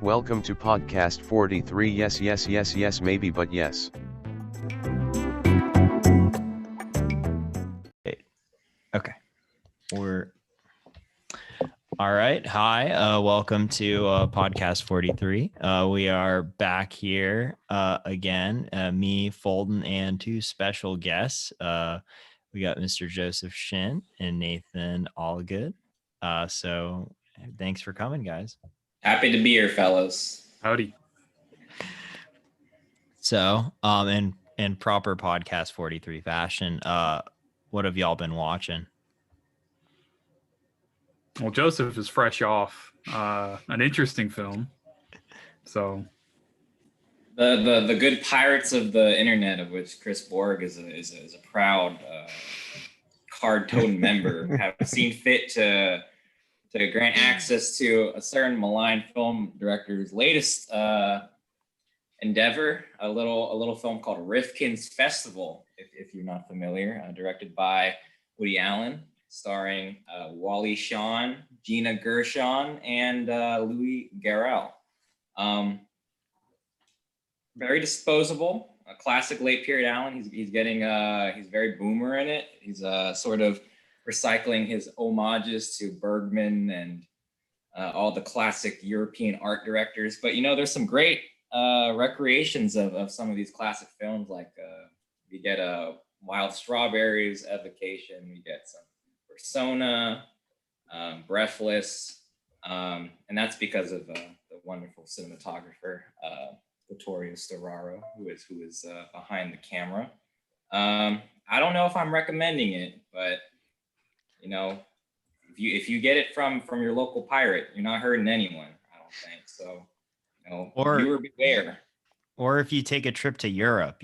Welcome to podcast 43. Yes, maybe, but yes. Okay. We're all right. Hi. Welcome to podcast 43. We are back here again. Me, Fulton, and two special guests. We got Mr. Joseph Shin and Nathan Allgood. So thanks for coming, guys. Happy to be here, fellows. Howdy. So, in proper podcast 43 fashion, what have y'all been watching? Well, Joseph is fresh off an interesting film. So the good pirates of the internet, of which Chris Borg is a proud card-toting member, have seen fit to grant access to a certain maligned film director's latest endeavor, a little film called Rifkin's Festival, if you're not familiar, directed by Woody Allen, starring Wally Shawn, Gina Gershon, and Louis Garrel. Very disposable, a classic late period Allen. He's very boomer in it. He's sort of recycling his homages to Bergman and all the classic European art directors. But there's some great recreations of some of these classic films. Like we get Wild Strawberries evocation. We get some Persona, Breathless, and that's because of the wonderful cinematographer Vittorio Storaro, who is behind the camera. I don't know if I'm recommending it, but if you get it from your local pirate, you're not hurting anyone. I don't think so. Viewer beware. Or if you take a trip to Europe,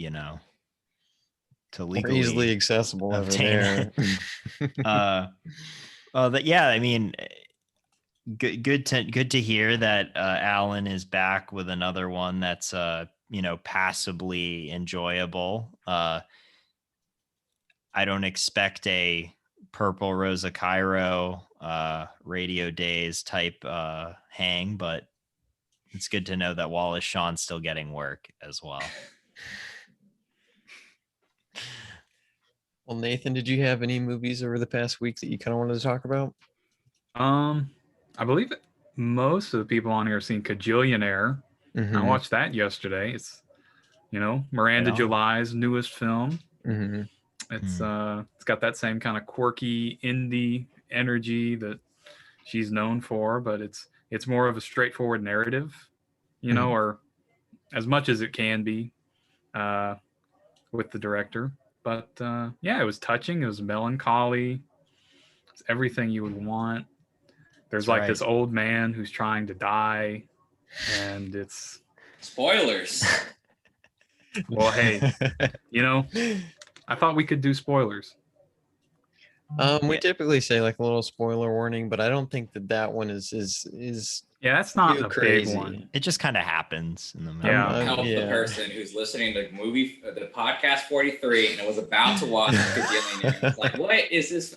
to legally easily accessible over there. I mean, good to hear that Alan is back with another one that's passably enjoyable. I don't expect a Purple Rosa Cairo Radio Days type hang, but it's good to know that Wallace Shawn's still getting work as well. Well, Nathan, did you have any movies over the past week that you kind of wanted to talk about? I believe most of the people on here have seen Kajillionaire. Mm-hmm. I watched that yesterday. It's Miranda July's newest film. Mm-hmm. It's got that same kind of quirky indie energy that she's known for, but it's more of a straightforward narrative, or as much as it can be with the director. But it was touching. It was melancholy. It's everything you would want. There's this old man who's trying to die, and it's spoilers. Well, hey, I thought we could do spoilers. We typically say a little spoiler warning, but I don't think that one is that's not a crazy. Big one. It just kind of happens in the movie. Help the person who's listening to the podcast 43 and was about to watch Kajillionaire. It's like, what is this?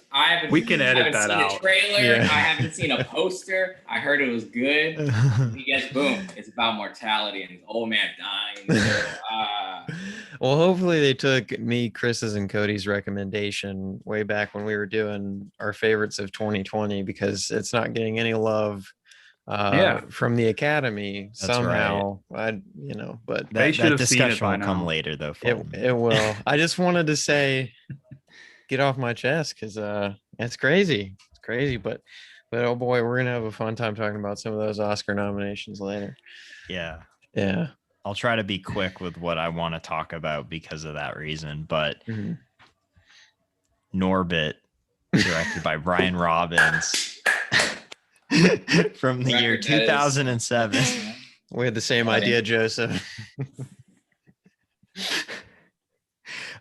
We can edit that out. I haven't seen a trailer. Yeah. I haven't seen a poster. I heard it was good. You guess, boom, it's about mortality and this old man dying. Well, hopefully they took me, Chris's, and Cody's recommendation way back when we were doing our favorites of 2020, because it's not getting any love from the Academy. That's somehow. Right. But they should have seen it by now. Come later, though. It will. I just wanted to say, get off my chest, because it's crazy. It's crazy, but oh boy, we're gonna have a fun time talking about some of those Oscar nominations later. Yeah. I'll try to be quick with what I want to talk about because of that reason. But Norbit, directed by Brian Robbins. From the year 2007. We had the same idea, Joseph.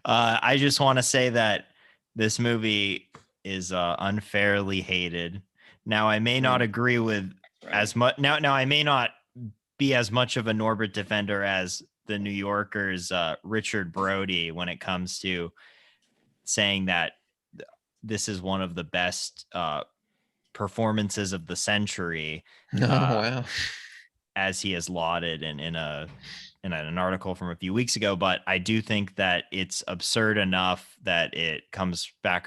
I just want to say that this movie is unfairly hated. Now, I may not agree with as much. Now, I may not be as much of a Norbit defender as the New Yorker's Richard Brody when it comes to saying that this is one of the best performances of the century. Oh, wow. as he has lauded in an article from a few weeks ago, but I do think that it's absurd enough that it comes right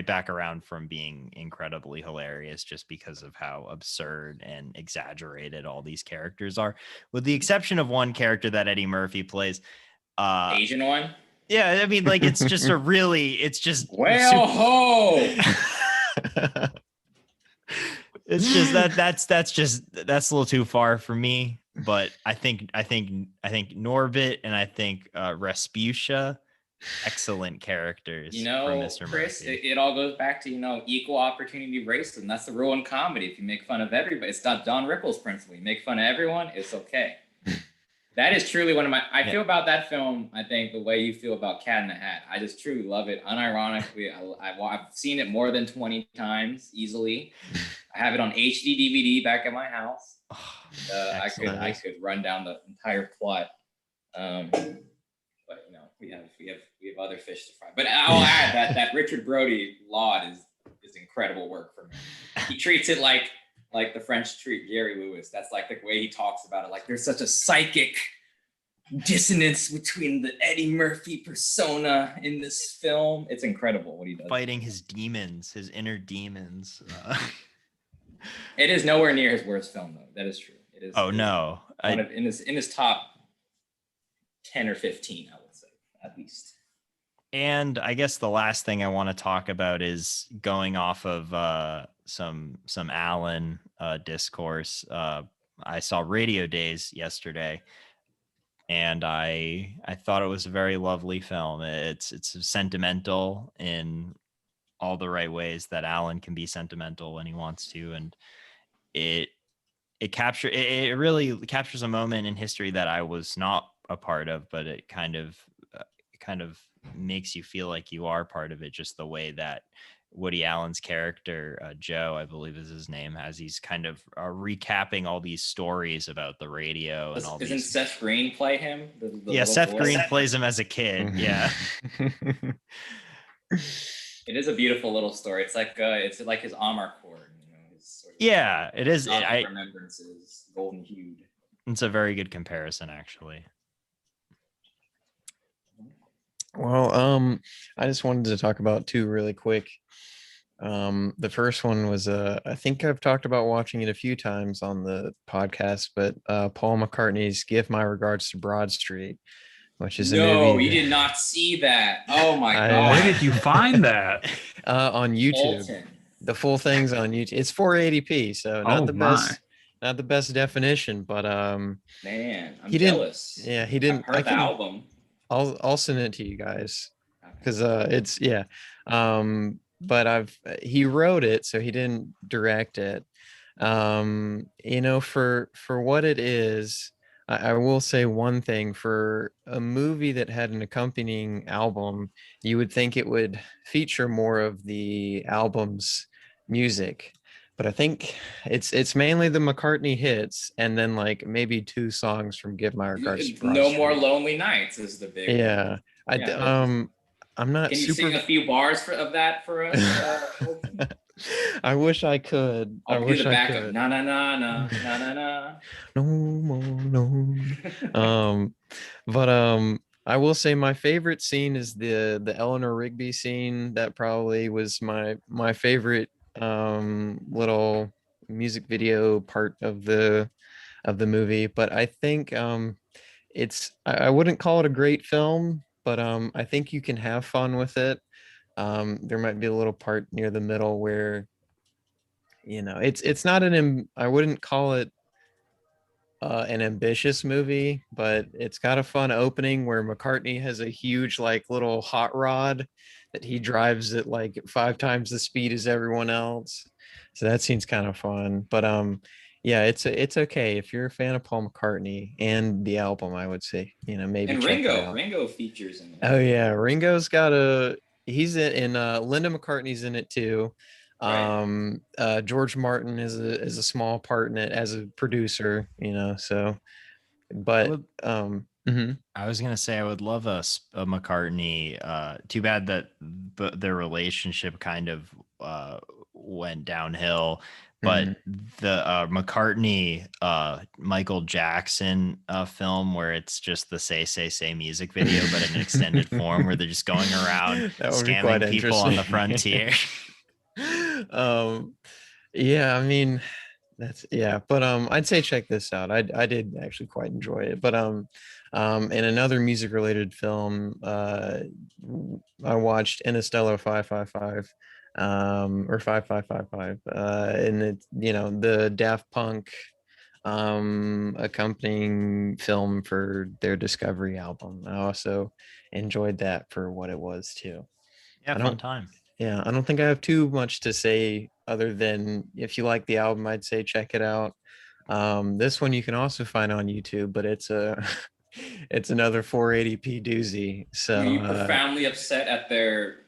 back around from being incredibly hilarious, just because of how absurd and exaggerated all these characters are, with the exception of one character that Eddie Murphy plays. Asian one? Yeah, I mean, like, it's just it's just well ho. It's just that's a little too far for me. But I think Norbit and I think Rasputia, excellent characters. You know, for Mr. Chris, Murphy. it all goes back to, equal opportunity racism. That's the rule in comedy. If you make fun of everybody, it's not Don Rickles' principle. You make fun of everyone, it's okay. That is truly one of my. I feel about that film. I think the way you feel about Cat in the Hat. I just truly love it. Unironically, I've seen it more than 20 times easily. I have it on HD DVD back at my house. I could run down the entire plot, but we have other fish to fry. But I'll add that Richard Brody laud is incredible work for me. He treats it like the French treat Gary Lewis. That's like the way he talks about it. Like there's such a psychic dissonance between the Eddie Murphy persona in this film. It's incredible what he does. Fighting his demons, his inner demons. It is nowhere near his worst film, though. That is true. It is. Oh no! In his top 10 or 15, I would say, at least. And I guess the last thing I want to talk about is going off of some Alan discourse. I saw Radio Days yesterday, and I thought it was a very lovely film. It's sentimental in all the right ways that Alan can be sentimental when he wants to, and it really captures a moment in history that I was not a part of, but it kind of makes you feel like you are part of it, just the way that Woody Allen's character, Joe, I believe is his name, as he's kind of recapping all these stories about the radio and all these. Doesn't Seth Green play him? Yeah, Seth Green plays him as a kid. Yeah. It is a beautiful little story. It's like his Amarcord, his sort of it is. Remembrances, golden hued. It's a very good comparison, actually. Well, I just wanted to talk about two really quick. The first one was I think I've talked about watching it a few times on the podcast, but Paul McCartney's "Give My Regards to Broad Street," which is a movie. No, you did not see that. Oh my god! Where did you find that? On YouTube. Bolton. The full thing's on YouTube. It's 480p, so not the best definition, but man, I'm jealous. Yeah, he didn't. I've heard the album. I'll send it to you guys because it's but he wrote it, so he didn't direct it. For what it is, I will say one thing: for a movie that had an accompanying album, you would think it would feature more of the album's music, but I think it's mainly the McCartney hits and then like maybe 2 songs from "Give My Regards to Broad No Street." More Lonely Nights is the big one. I'm not. Can you sing a few bars of that for us? I wish I could. I'll do the backup. Na na na na na na na. No more, no. But I will say my favorite scene is the Eleanor Rigby scene. That probably was my favorite little music video part of the movie. But I think I wouldn't call it a great film, but I think you can have fun with it. There might be a little part near the middle where it's not I wouldn't call it an ambitious movie, but it's got a fun opening where McCartney has a huge like little hot rod that he drives at like 5 times the speed as everyone else. So that scene's kind of fun. But yeah, it's okay if you're a fan of Paul McCartney and the album. I would say maybe. And Ringo features in it. Oh yeah, Ringo's got he's in Linda McCartney's in it too. Right. George Martin is a small part in it as a producer, so but I was gonna say I would love a McCartney. Too bad that their relationship kind of went downhill, but the McCartney Michael Jackson film where it's just the say music video but in an extended form where they're just going around scamming people on the frontier. Yeah, I mean but I'd say check this out. I did actually quite enjoy it. But in another music related film, I watched Interstella 555 or 5555 and it, the Daft Punk accompanying film for their Discovery album. I also enjoyed that for what it was too. Yeah, fun time. Yeah, I don't think I have too much to say other than if you like the album, I'd say check it out. This one you can also find on YouTube, but it's it's another 480p doozy. So Were you profoundly upset at their,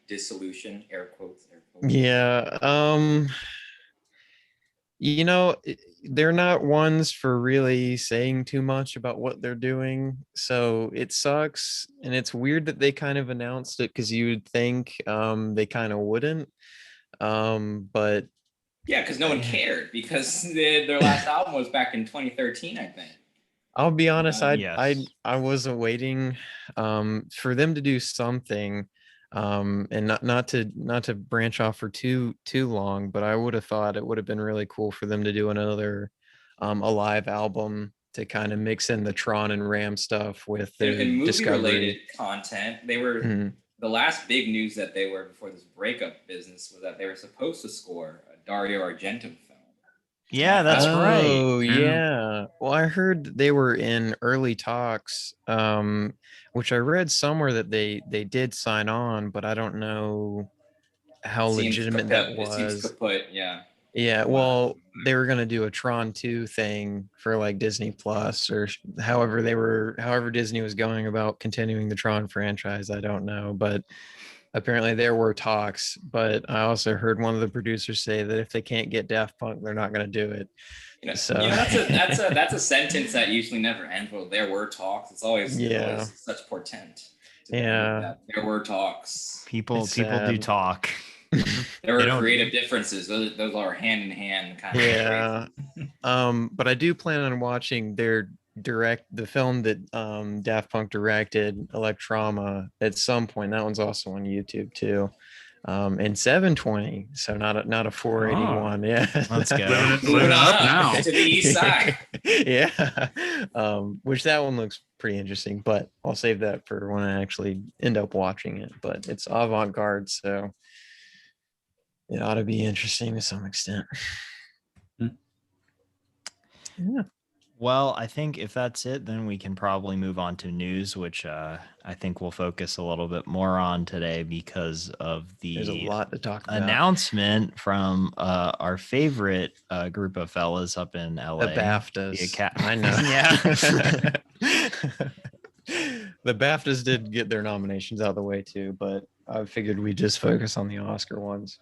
dissolution, air quotes. Yeah, they're not ones for really saying too much about what they're doing, so it sucks. And it's weird that they kind of announced it because you'd think they kind of wouldn't, but yeah, because no one cared because their last album was back in 2013, I think. I'll be honest, yes. I wasn't waiting for them to do something, and not to branch off for too long, but I would have thought it would have been really cool for them to do another a live album to kind of mix in the Tron and Ram stuff with their and movie Discovery related content. They were the last big news that they were before this breakup business was that they were supposed to score a Dario Argento film. Yeah, that's right. Oh, yeah. Well, I heard they were in early talks, which I read somewhere that they did sign on, but I don't know how legitimate that was. It seems kaput, yeah. Yeah, well, they were gonna do a Tron 2 thing for like Disney Plus or however Disney was going about continuing the Tron franchise. I don't know, but apparently there were talks. But I also heard one of the producers say that if they can't get Daft Punk, they're not gonna do it. That's a sentence that usually never ends. Well, there were talks. It's always such portent. Yeah, there were talks. People do talk. There were creative differences. Those are hand in hand kind of. Yeah. But I do plan on watching the film that Daft Punk directed, Electroma, at some point. That one's also on YouTube too. And 720, so not a 481. Yeah, let's go. Living up now to the east side. Yeah, which that one looks pretty interesting, but I'll save that for when I actually end up watching it. But it's avant-garde, so it ought to be interesting to some extent. Yeah. Well, I think if that's it, then we can probably move on to news, which I think we'll focus a little bit more on today because of There's a lot to talk about. Announcement from our favorite group of fellas up in LA. The BAFTAs. I know. Yeah. The BAFTAs did get their nominations out of the way too, but I figured we'd just focus on the Oscar ones.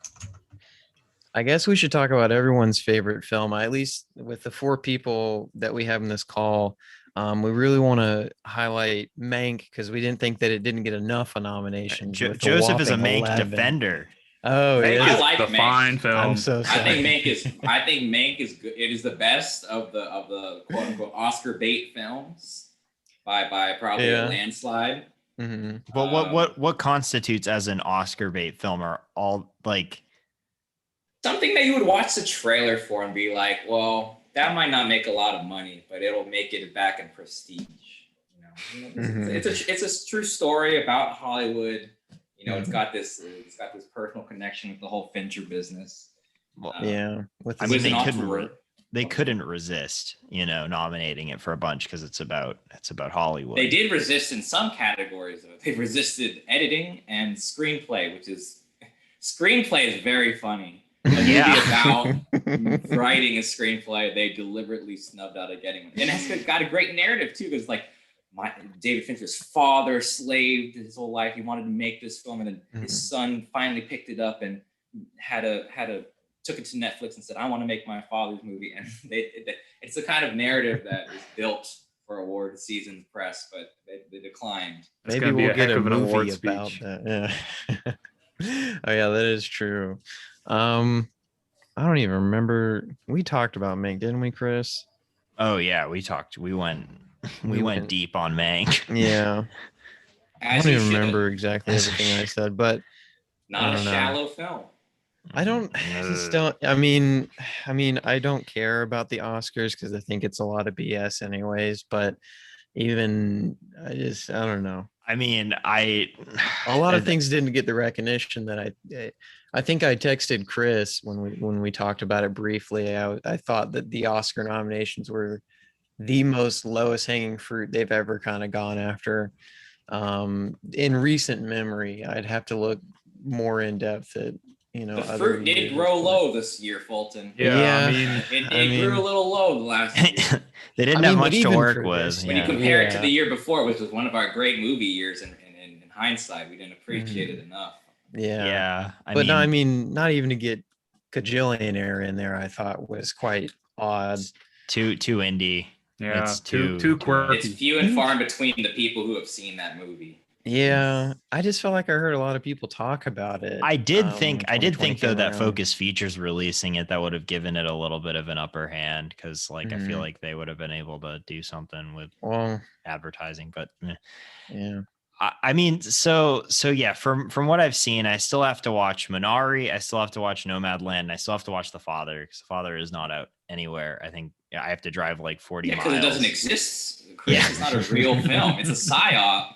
I guess we should talk about everyone's favorite film. At least with the 4 people that we have in this call, we really want to highlight Mank because we didn't think that it didn't get enough nominations. Joseph is a Mank defender. Oh, I like the fine film. I'm so sorry. I think Mank is good. It is the best of the quote unquote Oscar bait films by probably a landslide. Mm-hmm. But what constitutes as an Oscar bait film are all like something that you would watch the trailer for and be like, well, that might not make a lot of money, but it'll make it back in prestige. It's a true story about Hollywood. It's got this personal connection with the whole Fincher business. They couldn't resist, nominating it for a bunch because it's about Hollywood. They did resist in some categories though. They resisted editing and screenplay, screenplay is very funny. A movie about writing a screenplay, they deliberately snubbed out of getting one. And it's got a great narrative too, because David Fincher's father slaved his whole life. He wanted to make this film, and then his son finally picked it up and took it to Netflix and said, "I want to make my father's movie." And it's the kind of narrative that is built for award season press, but they declined. Maybe we'll get a movie about that. Yeah. Oh yeah, that is true. I don't even remember. We talked about Mank, didn't we, Chris? Oh yeah, we talked. We went deep on Mank. Yeah. I As don't you even should. remember exactly As everything I you said, but Not I a don't know. shallow film. I just don't. I mean, I don't care about the Oscars because I think it's a lot of BS, anyways. But even I don't know. I mean, A lot of things didn't get the recognition that I think I texted Chris when we talked about it briefly. I thought that the Oscar nominations were the most lowest hanging fruit they've ever kind of gone after in recent memory. I'd have to look more in depth at The other fruit did years, grow but- low this year, Fulton. Yeah, It grew a little low the last year. they didn't I have mean, much but to even work for with. this, When you Yeah. compare it to Yeah. the year before, which was one of our great movie years, and in hindsight, we didn't appreciate Mm-hmm. it enough. Yeah. I mean, not even to get Kajillionaire in there, I thought was quite odd. Too indie. yeah, It's too too quirky. It's few and far in between the people who have seen that movie. Yeah, I just felt like I heard a lot of people talk about it. I did when think 2020 though came that around. Focus Features releasing it, that would have given it a little bit of an upper hand, because like I feel Mhm. like they would have been able to do something with Well, advertising. But yeah. I mean, so yeah, from what I've seen, I still have to watch Minari, I still have to watch Nomadland, and I still have to watch The Father, because The Father is not out anywhere. I think I have to drive like 40 Yeah, miles. because it doesn't exist. Chris, Yeah. It's not a real film. It's a psyop.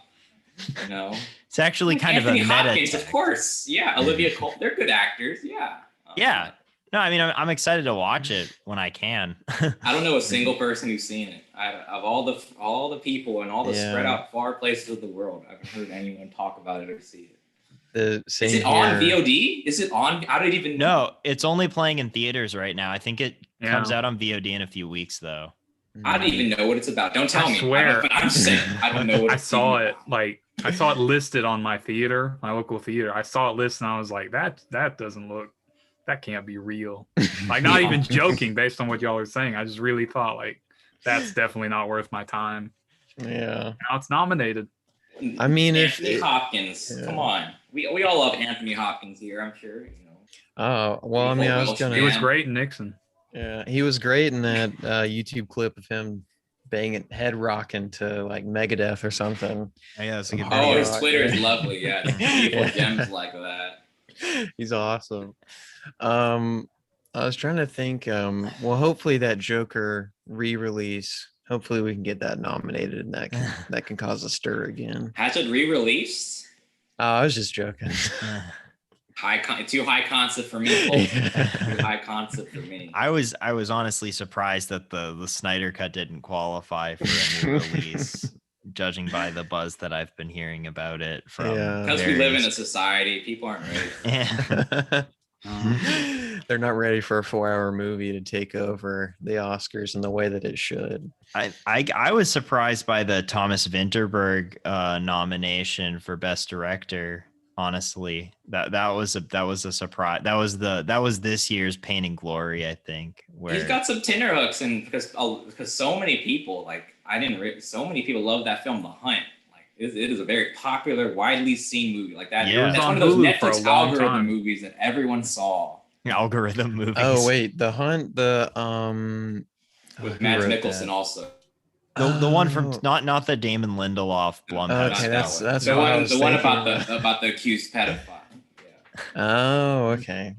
It's actually Like kind Anthony of a meta Hopkins, tech. of course. Yeah, Olivia Colman. They're good actors. Yeah. Yeah. No, I mean, I'm excited to watch it when I can. I don't know a single person who's seen it. Of all the people and all the spread Yeah. out far places of the world, I haven't heard anyone talk about it or see it. The same Is it on here. VOD? Is it on? I don't even know. No, it's only playing in theaters right now. I think it comes Yeah. out on VOD in a few weeks, though. I don't even know what it's about. Don't tell I me. swear. I'm saying I don't know what I it's saw even it about. like I saw it listed on my local theater. I saw it listed and I was like, that doesn't look, that can't be real. Like, not even joking based on what y'all are saying. I just really thought like that's definitely not worth my time. Yeah. Now it's nominated. I mean, Anthony Hopkins. yeah. Come on, we all love Anthony Hopkins here. I'm sure. Oh, well, I mean, I was Welsh gonna. He was man. great in Nixon. Yeah, he was great in that YouTube clip of him banging head rocking to like Megadeth or something. Yeah, that's a good Oh, video. his Twitter is Yeah. lovely. Yeah, beautiful Yeah. gems like that. He's awesome. I was trying to think. Well, hopefully that Joker re-release. Hopefully we can get that nominated, and that can cause a stir again. Has it re-released? Oh, I was just joking. Too high concept for me. Too high concept for me. I was honestly surprised that the Snyder cut didn't qualify for a new release, judging by the buzz that I've been hearing about it from. Yeah. Because we live in a various- society, people aren't ready. Yeah. They're not ready for a 4-hour movie to take over the Oscars in the way that it should. I was surprised by the Thomas Vinterberg nomination for Best Director. Honestly, that was a surprise. That was this year's Pain and Glory, I think. Where He's got some tenterhooks, and because so many people so many people love that film, The Hunt. Like it is a very popular, widely seen movie. Like that. Yeah. It was That's on one of those Hulu for a Netflix long algorithm time. movies that everyone saw. algorithm movies. Oh wait, The Hunt, With who Mads wrote Mikkelsen that? also. The one from Oh. not the Damon Lindelof Blumhouse. Okay, Not that's that one. that's the what I one. was The one thinking. about the accused pedophile. Yeah, Oh, okay.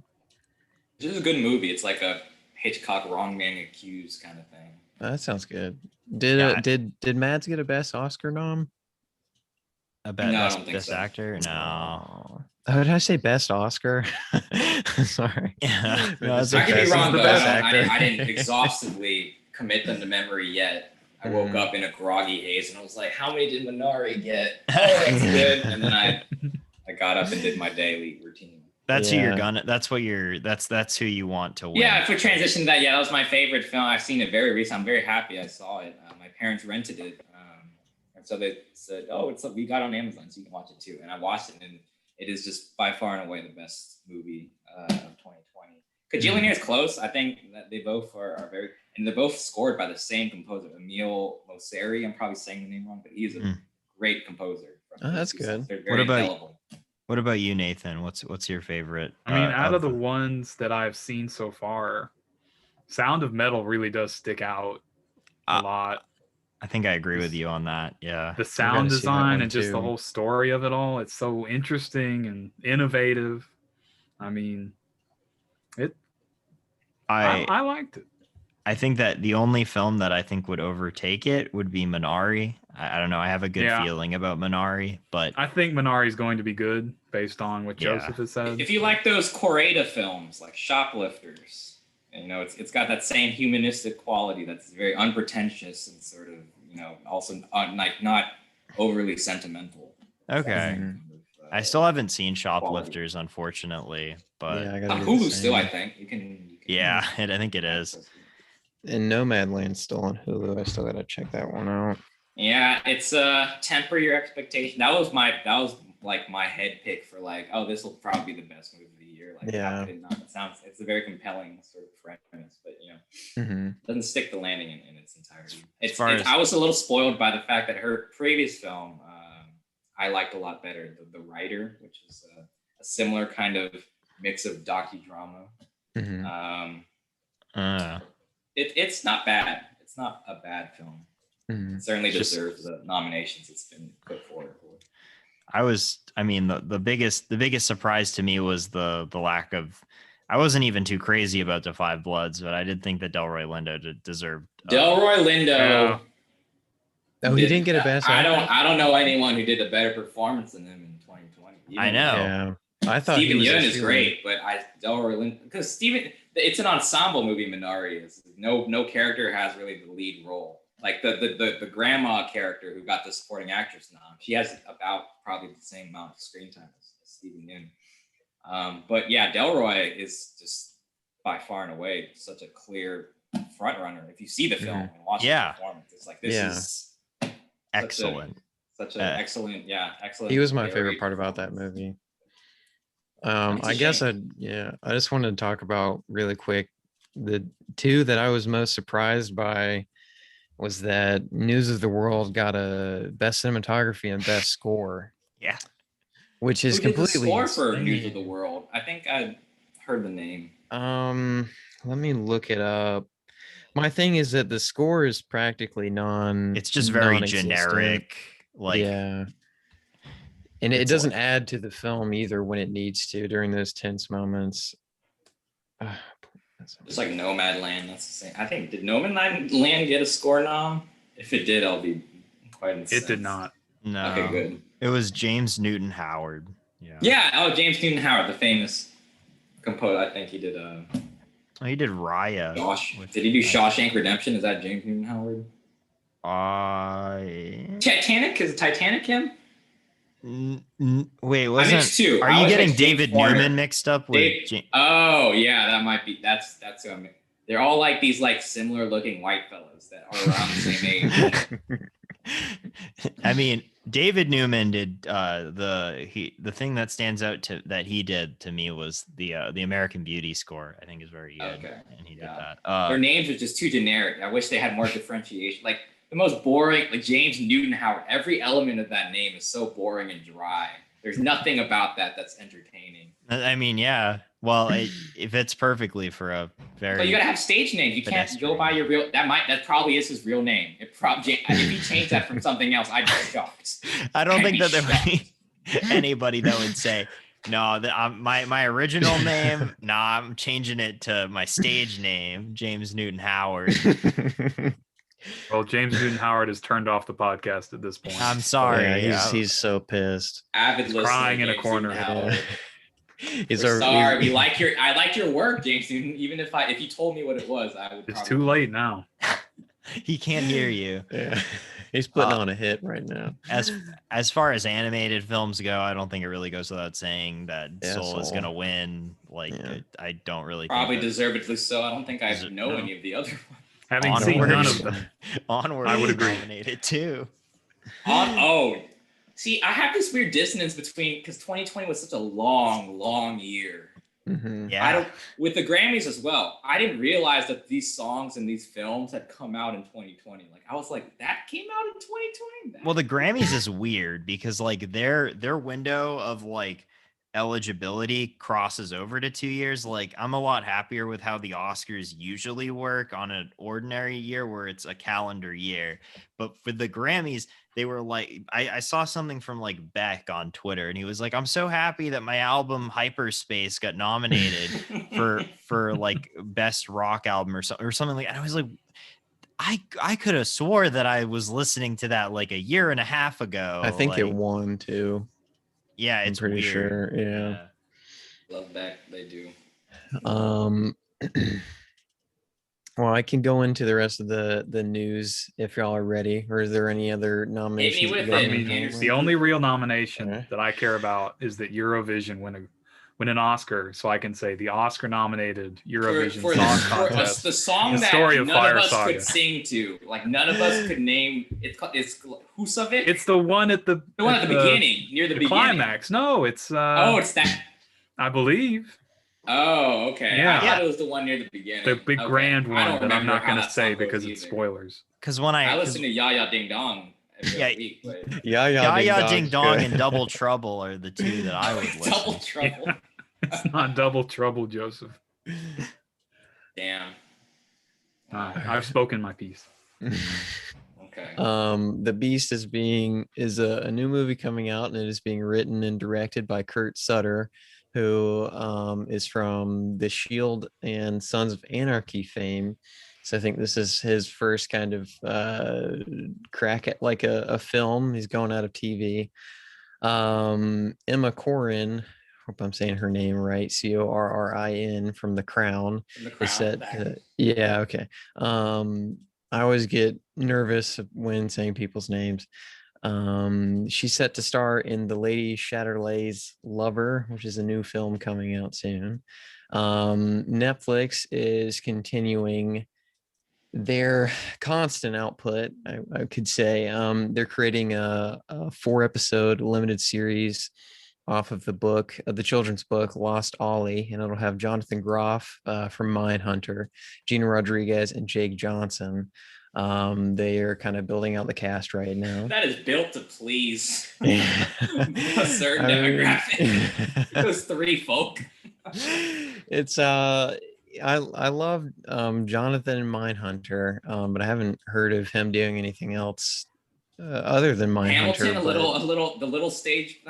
this is a good movie. It's like a Hitchcock wrong man accused kind of thing. That sounds good. Did Yeah. did Mads get a best Oscar nom? A No, I best, don't think best so. actor? No. Oh, did I say best Oscar? Sorry. Yeah. No, It's it's I could okay. be wrong, the though. best I actor. didn't exhaustively commit them to memory yet. I woke Mhm. up in a groggy haze and I was like, "How many did Minari get? Oh, that's good." And then I got up and did my daily routine. That's who you're Yeah. gonna. That's who you want to win. Yeah, if we transition to that, yeah, that was my favorite film. I've seen it very recent. I'm very happy I saw it. My parents rented it, and so they said, "Oh, we got it on Amazon, so you can watch it too." And I watched it, and it is just by far and away the best movie of 2020. Kajillionaire is close. I think that they both are very, and they're both scored by the same composer, Emile Mosseri. I'm probably saying the name wrong, but he is a great composer. Oh, that's good. They're What very about- indelible. What about you, Nathan? What's your favorite? I mean, out of the ones that I've seen so far, Sound of Metal really does stick out a lot. I think I agree with you on that. Yeah. The sound design and just the too. whole story of it all, it's so interesting and innovative. I mean, I liked it. I think that the only film that I think would overtake it would be Minari. I don't know. I have a good feeling about Minari, but I think Minari is going to be good based on what Joseph has said. If you like those Coreda films like Shoplifters, you know, it's got that same humanistic quality that's very unpretentious and sort of, you know, also like not overly sentimental. Okay. I still haven't seen Shoplifters, unfortunately, but I on Hulu still, I think you can yeah, I think it is. And Nomadland's still on Hulu. I still gotta check that one out. Yeah, it's temper your expectation. That was like my head pick for like, oh, this will probably be the best movie of the year. Like, how could it not? It's a very compelling sort of premise, but you know, doesn't stick the landing in its entirety. I was a little spoiled by the fact that her previous film, I liked a lot better. The Writer, which is a similar kind of mix of docudrama. It's not bad. It's not a bad film. It certainly deserves the nominations it's been put forward for. The biggest surprise to me was the lack of. I wasn't even too crazy about the Five Bloods, but I did think that Delroy Lindo deserved. Delroy Lindo. Oh, he didn't get a best actor? I don't know anyone who did a better performance than him in 2020. I know. Yeah. I thought Stephen Yeun is great, but Delroy Lindo, because it's an ensemble movie. Minari is no character has really the lead role. Like the grandma character who got the supporting actress nom, she has about probably the same amount of screen time as Stephen Yeun. But yeah, Delroy is just by far and away such a clear front runner. If you see the film and watch the performance, it's like this is excellent. Such an excellent. He was my favorite part about that movie. I guess I just wanted to talk about really quick the two that I was most surprised by was that News of the World got a best cinematography and best score. Yeah, which is completely the score for News of the World. I think I heard the name. Let me look it up. My thing is that the score is practically It's just very generic. And it doesn't add to the film either when it needs to during those tense moments. It's like Nomadland. That's the same. I think, did Nomadland get a score nom? If it did, I'll be quite incensed. It did not. No. Okay, good. It was James Newton Howard. Yeah. Oh, James Newton Howard, the famous composer. I think he did. He did Raya. Did he do Shawshank Redemption? Is that James Newton Howard? Titanic? Is it Titanic him? Wait, wasn't? Two. Are you getting David Newman mixed up with? Oh yeah, that might be. That's who I mean. They're all like these like similar looking white fellas that are around the same age. I mean, David Newman did the thing that stands out that he did to me was the American Beauty score. I think is very good, and he did that. Their names are just too generic. I wish they had more differentiation. Like the most boring, like James Newton Howard. Every element of that name is so boring and dry. There's nothing about that that's entertaining. I mean, yeah. Well, it fits perfectly for a very. But you gotta have stage names. You can't go by your real. That probably is his real name. If he changed that from something else, I'd be shocked. I don't think that there would be anybody that would say, no, my original name. No, I'm changing it to my stage name, James Newton Howard. Well, James Newton Howard has turned off the podcast at this point. I'm sorry. He's so pissed. Avid crying in a corner. Sorry. I like your work, James Newton. Even if you told me what it was, I would. It's too late now. He can't hear you. Yeah, he's putting on a hit right now. As far as animated films go, I don't think it really goes without saying that Soul is going to win. I don't really probably deservedly so. I don't think I know any of the other ones. Having seen none of them, Onward, I would agree. Nominated too. See, I have this weird dissonance because 2020 was such a long year. Mm-hmm. Yeah. With the Grammys as well. I didn't realize that these songs and these films had come out in 2020. Like I was like, that came out in 2020. Well, the Grammys is weird because like their window of like eligibility crosses over to 2 years. Like, I'm a lot happier with how the Oscars usually work on an ordinary year where it's a calendar year. But for the Grammys, they were like, I saw something from like Beck on Twitter, and he was like, I'm so happy that my album Hyperspace got nominated for like best rock album or something like. And I was like, I could have swore that I was listening to that like a year and a half ago. I think like, it won too. Yeah, I'm it's pretty weird. sure. Yeah. Love that they do. Well, I can go into the rest of the news if y'all are ready, or is there any other nominations? with that it, you I guys mean, Anderson. the only real nomination Okay. that I care about is that Eurovision win an Oscar, so I can say the Oscar-nominated Eurovision for Song the Contest. the song The that story of none Fire of us Saga. could sing to, like none of us could name. It's Husavik. It's the one at the beginning, near the beginning. climax. No, it's it's that. I believe Oh, okay. Yeah. I thought it was the one near the beginning. the big Okay. grand I don't one that I'm remember not how going to that say song goes because it's either. spoilers. Because when I listen to Ya Ya Ding Dong every Yeah. week. But Ya Ding Dong and Double Trouble are the two that I would listen. Double Trouble. Yeah. It's not Double Trouble, Joseph. Damn. I've spoken my piece. Okay. The Beast is a new movie coming out, and it is being written and directed by Kurt Sutter, who is from The Shield and Sons of Anarchy fame. So I think this is his first kind of crack at like a film. He's going out of TV. Emma Corrin, hope I'm saying her name right, Corrin from The Crown. Is set. Yeah, okay. I always get nervous when saying people's names. She's set to star in The Lady Chatterley's Lover, which is a new film coming out soon. Netflix is continuing their constant output, I could say. They're creating a 4-episode limited series off of the children's book Lost Ollie, and it'll have Jonathan Groff from Mindhunter, Gina Rodriguez, and Jake Johnson. They are kind of building out the cast right now. That is built to please a certain demographic. Those three folk. It's I love Jonathan in Mindhunter, but I haven't heard of him doing anything else other than Mindhunter. Hamilton, the little stage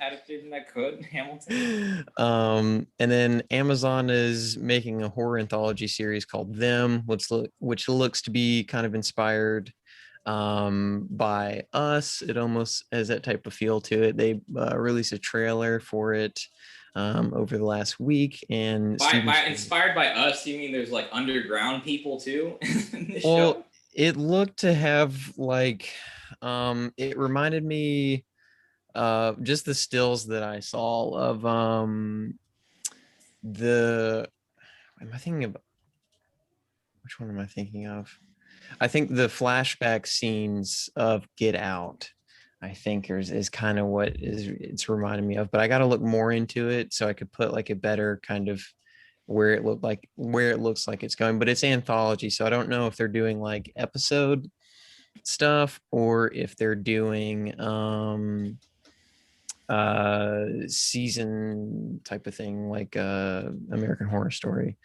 adaptation that could Hamilton. And then Amazon is making a horror anthology series called Them, which looks to be kind of inspired by Us. It almost has that type of feel to it. They released a trailer for it over the last week, and by inspired by Us, you mean there's like underground people too in this well show? It looked to have like it reminded me just the stills that I saw of am I thinking of which one am I thinking of? I think the flashback scenes of Get Out, I think is kind of what it's reminding me of, but I got to look more into it so I could put like a better kind of where it looks like it's going. But it's anthology, so I don't know if they're doing like episode stuff or if they're doing season type of thing like American Horror Story.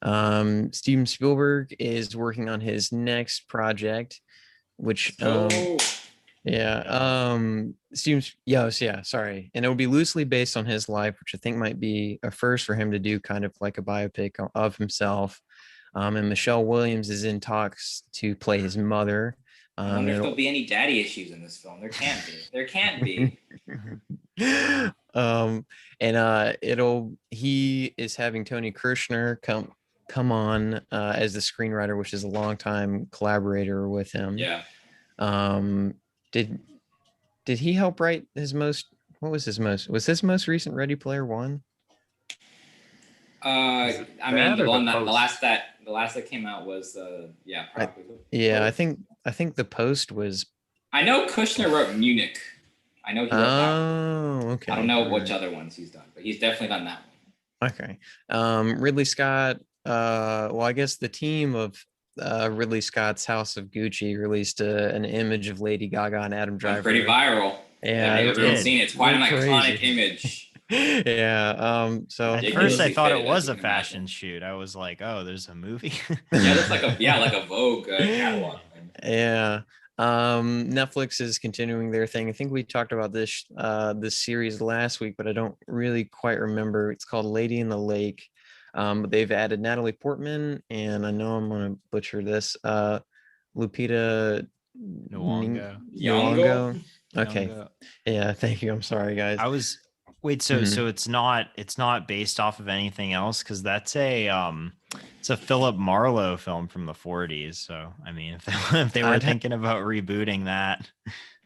Steven Spielberg is working on his next project, which sorry. And it will be loosely based on his life, which I think might be a first for him to do, kind of like a biopic of himself. And Michelle Williams is in talks to play his mother. I wonder if there'll be any daddy issues in this film. There can't be. There can't be. He is having Tony Kirshner come on as the screenwriter, which is a longtime collaborator with him. Yeah. Did he help write his most recent Ready Player One? I mean, the last that came out was probably. I think The Post was. I know Kushner wrote Munich. I know he wrote that one. Okay. I don't know which other ones he's done, but he's definitely done that one. Okay. Ridley Scott. I guess the team of Ridley Scott's House of Gucci released an image of Lady Gaga and Adam Driver. Pretty viral. Yeah, everyone's seen it. It's quite an iconic image. Yeah. So At first, I thought it was a fashion shoot. I was like, "Oh, there's a movie." Yeah, that's like a Vogue catalog thing. Yeah. Netflix is continuing their thing. I think we talked about this series last week, but I don't really quite remember. It's called Lady in the Lake. But they've added Natalie Portman, and I know I'm gonna butcher this. Lupita Nyong'o. Nyong'o. Okay. Nyong'o. Yeah, thank you. I'm sorry, guys. I was wait, so Mhm. so it's not based off of anything else, because that's it's a Philip Marlowe film from the 40s. So I mean, if they were I'd ha- thinking about rebooting that,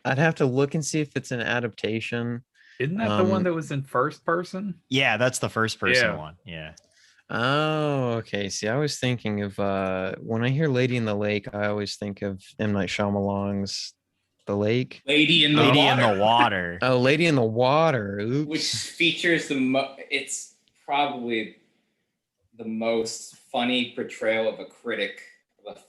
I'd have to look and see if it's an adaptation. Isn't that the one that was in first person? yeah, that's the first person Yeah. one. Yeah. Oh, okay. See, I was thinking of when I hear Lady in the Lake, I always think of M. Night Shyamalan's The Lake. Lady in the Lady Water, in the Water. Oh, Lady in the Water. Oops. which features it's probably the most funny portrayal of a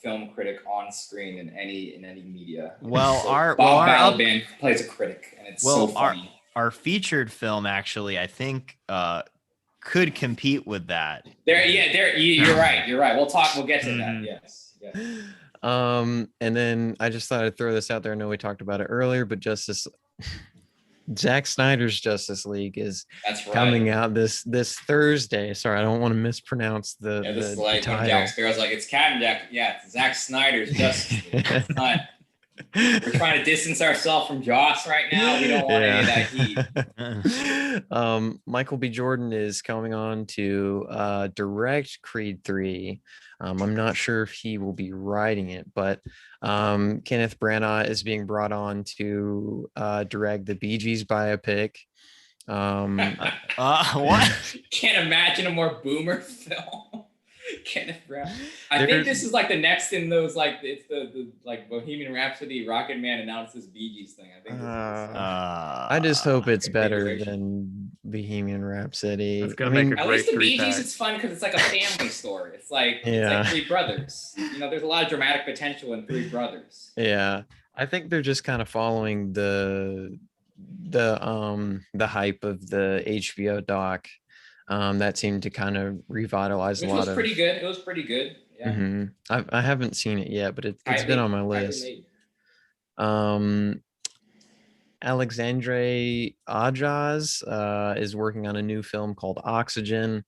film critic on screen in any media. Well, So our Bob Balaban plays a critic, and it's so funny. our featured film actually, I think, could compete with that. You're right. You're right. We'll get to that. Yes. And then I just thought I'd throw this out there. I know we talked about it earlier, but Zack Snyder's Justice League is That's right. coming out this Thursday. Sorry, I don't want to mispronounce the This is like when title. Jack Sparrow's like, it's Captain Jack. Yeah, it's Zack Snyder's Justice League. It's not. We're trying to distance ourselves from Joss right now. We don't want any of that heat. Michael B. Jordan is coming on to direct Creed 3. I'm not sure if he will be writing it, but Kenneth Branagh is being brought on to direct the Bee Gees biopic. What? Can't imagine a more boomer film. Kenneth Branagh. I think this is like the next in those, like, it's the like Bohemian Rhapsody, Rocket Man announces Bee Gees thing. I think this is I just hope it's better than Bohemian Rhapsody. It's gonna make a at great least the Bee 3-pack. Gees, it's fun because it's like a family story. It's like Yeah. it's like Three Brothers. You know, there's a lot of dramatic potential in Three Brothers. Yeah, I think they're just kind of following the hype of the HBO doc. That seemed to kind of revitalize Which a lot was of. pretty good. It was pretty good. Yeah. Mhm. I haven't seen it yet, but it's been on my list. Alexandre Ajas is working on a new film called Oxygen,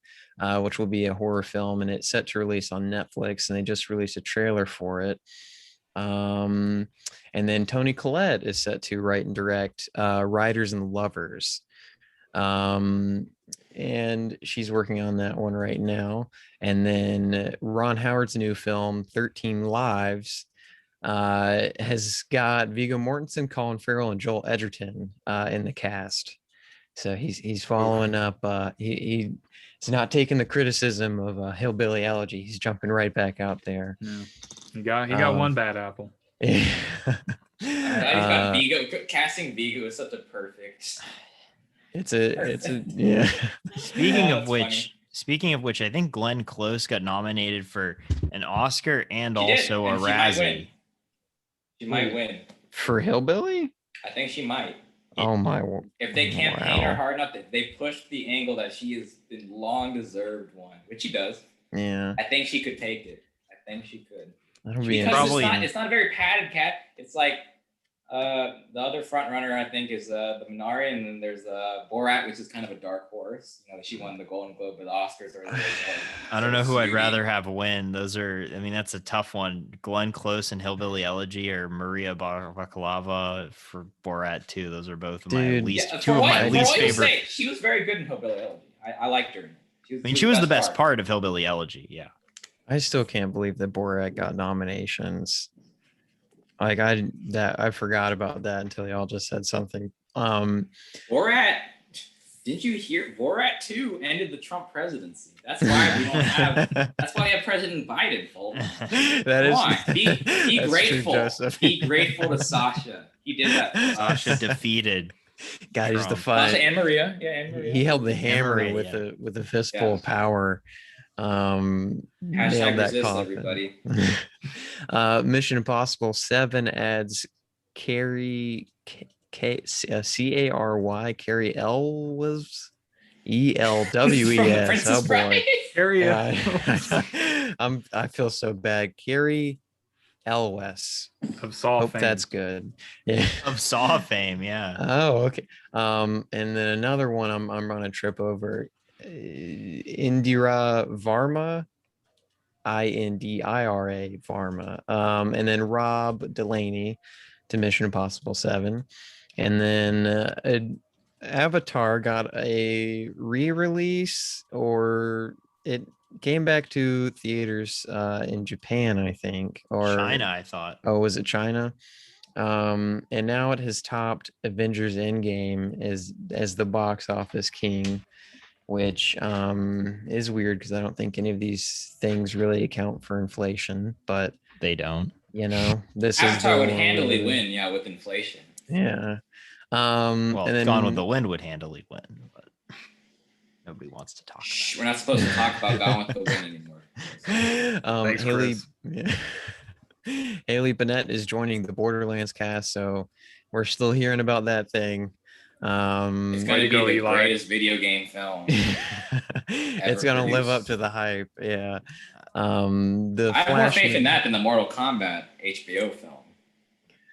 which will be a horror film, and it's set to release on Netflix, and they just released a trailer for it. And then Toni Collette is set to write and direct Riders and Lovers. And she's working on that one right now. And then Ron Howard's new film, 13 Lives, has got Viggo Mortensen, Colin Farrell, and Joel Edgerton in the cast. So he's following up. He's not taking the criticism of Hillbilly Elegy. He's jumping right back out there. Yeah. He got one bad apple. Yeah. He's got Viggo. Casting Viggo is such a perfect. It's a yeah. Speaking of which, I think Glenn Close got nominated for an Oscar and also a Razzie. She might win. For Hillbilly? I think she might. Oh my! If they campaign her hard enough, if they push the angle that she has been long deserved one, which she does. Yeah. I think she could take it. I think she could. That'll be probably. It's not a very padded cat. It's like the other front runner, I think, is the Minari, and then there's Borat, which is kind of a dark horse. You know, she won the Golden Globe, but the Oscars are. I don't know who I'd rather have win. That's a tough one. Glenn Close and Hillbilly Elegy, or Maria Bakalova for Borat 2. Those are both of my least favorite. She was very good in Hillbilly Elegy. I liked her. She was the best part of Hillbilly Elegy. Yeah. I still can't believe that Borat got nominations. Like I forgot about that until y'all just said something. Borat, didn't you hear? Borat 2 ended the Trump presidency. That's why we don't have. That's why we have President Biden, folks. Be grateful. True, be grateful to Sasha. He did that. Sasha defeated. God, he's the fight. Sasha and Maria. Yeah, and Maria. He held the hammer Maria, with a fistful of power. Hashtag resist, everybody. Mission Impossible 7 adds Cary Elwes ELWES. Princess Oh Bride. boy. Carrie I feel so bad. Carrie Elwes. of Saw Hope fame. that's good. Yeah. Of Saw fame, yeah. Oh, okay. And then another one I'm on a trip over. Indira Varma, Indira Varma. And then Rob Delaney to Mission Impossible 7. And then Avatar got a re-release, or it came back to theaters in Japan, I think. Or China, I thought. Oh, was it China? And now it has topped Avengers Endgame as the box office king, which is weird because I don't think any of these things really account for inflation, but They don't. this Avatar is would handily win, yeah, with inflation. Yeah. Well, and then Gone with the Wind would handily win, but nobody wants to talk about Shh, we're not supposed to talk about Gone with the Wind anymore. Thanks, Haley Chris. Haley Bennett is joining the Borderlands cast, so we're still hearing about that thing. It's Way going to to go, be the Eli. greatest video game film. It's gonna live up produced. to the hype. Yeah. The I have more Flash faith in that than the Mortal Kombat HBO film.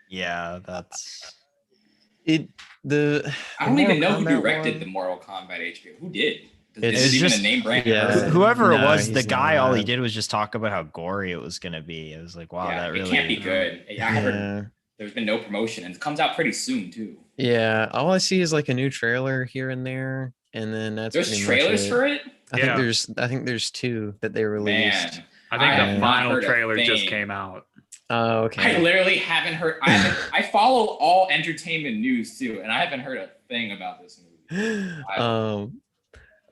Yeah, that's it. The I don't even know who Mortal Kombat directed one- the Mortal Kombat HBO. Who did? It's Is it even just- a name brand? yeah. whoever it no, was, the he's guy, all he not. did was just talk about how gory it was gonna be. It was like, wow, Yeah, that really it can't be good. I heard Yeah. there's been no promotion, and it comes out pretty soon too. Yeah. All I see is like a new trailer here and there, and then that's There's pretty trailers much it. for it. I think there's 2 that they released. Man, I think have the not final heard a trailer just thing. came out. Oh, I okay. literally haven't heard. I follow all entertainment news too, and I haven't heard a thing about this movie.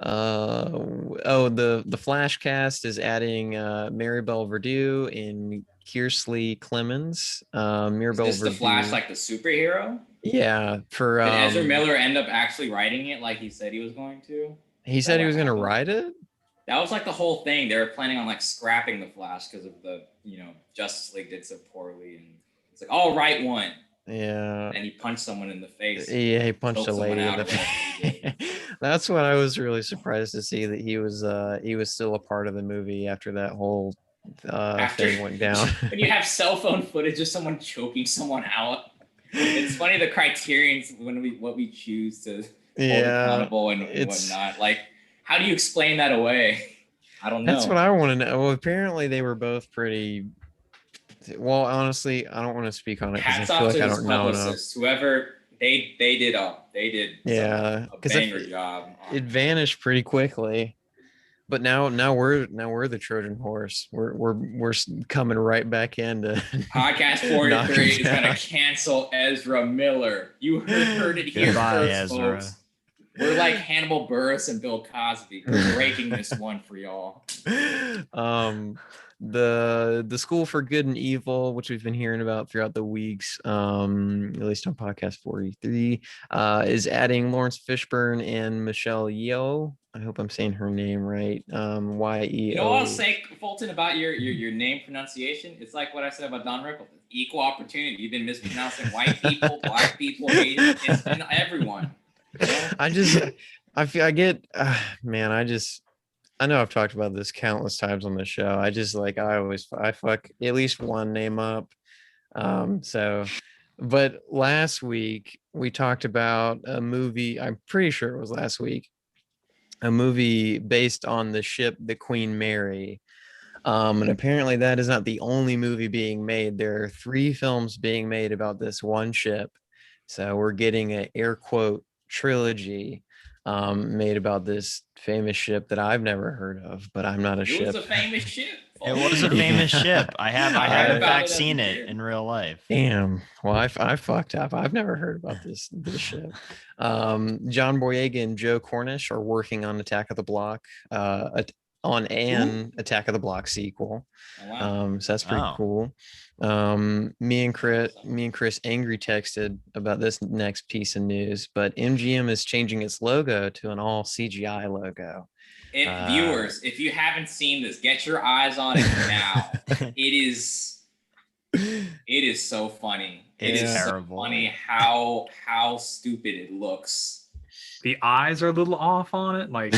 The Flash cast is adding Maribel Verdue and Kearsley Clemens. Is Mirabel this the Verdue. Flash, like the superhero? Yeah, for Did Ezra Miller end up actually writing it like he said he was going to? he said he what was going to happened? write it. That was like the whole thing. They were planning on like scrapping the Flash because of the Justice League did so poorly, and it's like, I'll write one, Yeah. and he punched someone in the face. Yeah, he punched a Choked someone lady in out the or whatever he did. That's what I was really surprised to see, that he was still a part of the movie after that whole thing went down. When you have cell phone footage of someone choking someone out, it's funny the criterions what we choose to hold accountable and whatnot. Like, how do you explain that away? I don't know. That's what I want to know. Well, apparently they were both pretty. Well, honestly, I don't want to speak on it because I Hats feel off like to I his don't know enough. publicist. Whoever they did Yeah, a 'cause banger job. It vanished pretty quickly, but now we're the Trojan horse. We're coming right back into Podcast 43 is gonna cancel Ezra Miller. You heard it here Goodbye, first, Ezra. folks. We're like Hannibal Buress and Bill Cosby. We're breaking this one for y'all. The School for Good and Evil, which we've been hearing about throughout the weeks, at least on podcast 43, is adding Lawrence Fishburne and Michelle Yeoh. I hope I'm saying her name right. YEO. You know what I'll say, Fulton, about your name pronunciation? It's like what I said about Don Rickles. Equal opportunity. You've been mispronouncing white people, black people, Asians. It's been everyone. I know I've talked about this countless times on the show. I fuck at least one name up. But last week we talked about a movie, I'm pretty sure it was last week, a movie based on the ship, the Queen Mary. And apparently that is not the only movie being made. There are 3 films being made about this one ship. So we're getting an air quote trilogy made about this famous ship that I've never heard of, but I'm not a ship. It was a famous ship. It was a famous ship. I have in about fact it as seen a it kid. in real life. Damn. Well, I fucked up. I've never heard about this ship. John Boyega and Joe Cornish are working on Attack of the Block, Attack of the Block sequel. Oh, wow. So that's pretty Wow. cool. Me and Chris angry texted about this next piece of news, but MGM is changing its logo to an all CGI logo. Viewers, if you haven't seen this, get your eyes on it now. It is so funny. It is so terrible. funny how stupid it looks. the eyes are a little off on it. Like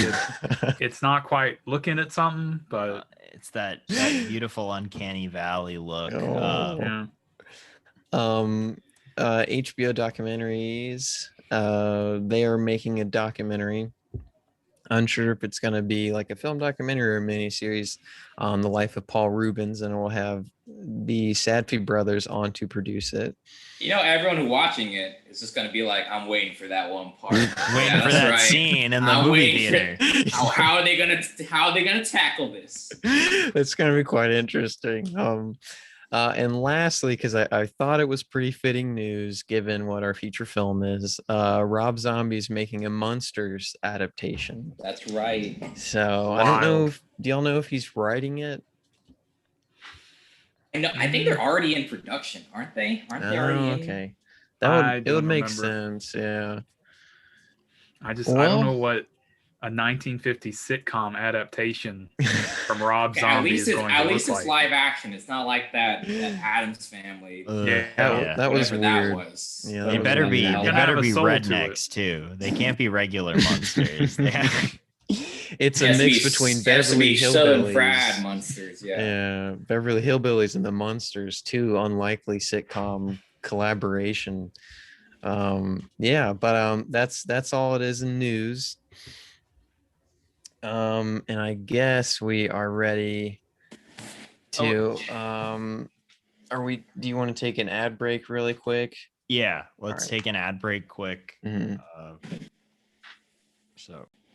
it's not quite looking at something, but it's that beautiful uncanny valley look. Oh. yeah. HBO documentaries. They are making a documentary. Unsure if it's going to be like a film documentary or a miniseries on the life of Paul Rubens, and we'll have the Sadfi brothers on to produce it. Everyone who watching it is just gonna be like, I'm waiting for that one part. Waiting for that scene in the movie theater. How are they gonna tackle this? It's going to be quite interesting. And lastly, because I thought it was pretty fitting news given what our feature film is, Rob Zombie's making a Munsters adaptation. That's right. So I don't know do y'all know if he's writing it? I think they're already in production, aren't they? Aren't they already in? Okay. It don't would make remember. sense, yeah. I don't know what a 1950s sitcom adaptation from Rob Zombie is going to look like. At least it's live action. It's not like that Addams Family. That was weird. That was. Yeah, They better be soul to rednecks too. They can't be regular monsters. It's a mix between Beverly Southern Hillbillies. Fried Monsters, Yeah, Beverly Hillbillies and the Munsters, two unlikely sitcom collaboration. That's all it is in news. And I guess we are ready to do you want to take an ad break really quick? Yeah, let's take an ad break quick. Mhm.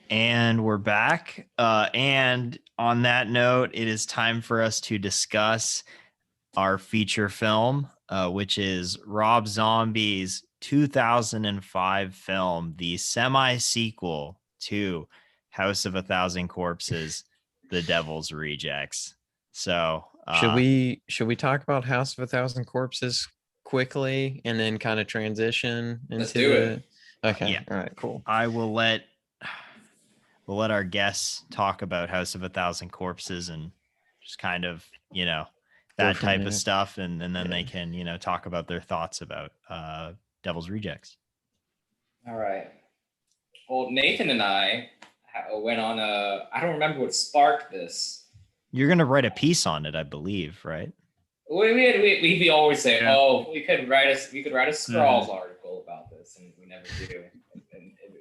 And we're back. And on that note, it is time for us to discuss our feature film, which is Rob Zombie's 2005 film, the semi-sequel to House of a Thousand Corpses, The Devil's Rejects. So should we talk about House of a Thousand Corpses quickly and then kind of transition into Let's do it. Okay. Yeah. All right, cool. I will let our guests talk about House of a Thousand Corpses and just kind of, that type of stuff. And then they can, talk about their thoughts about Devil's Rejects. All right. Well, Nathan and I went on I don't remember what sparked this. You're going to write a piece on it, I believe, right? We always say, we could write a Scrawls article about this, and we never do,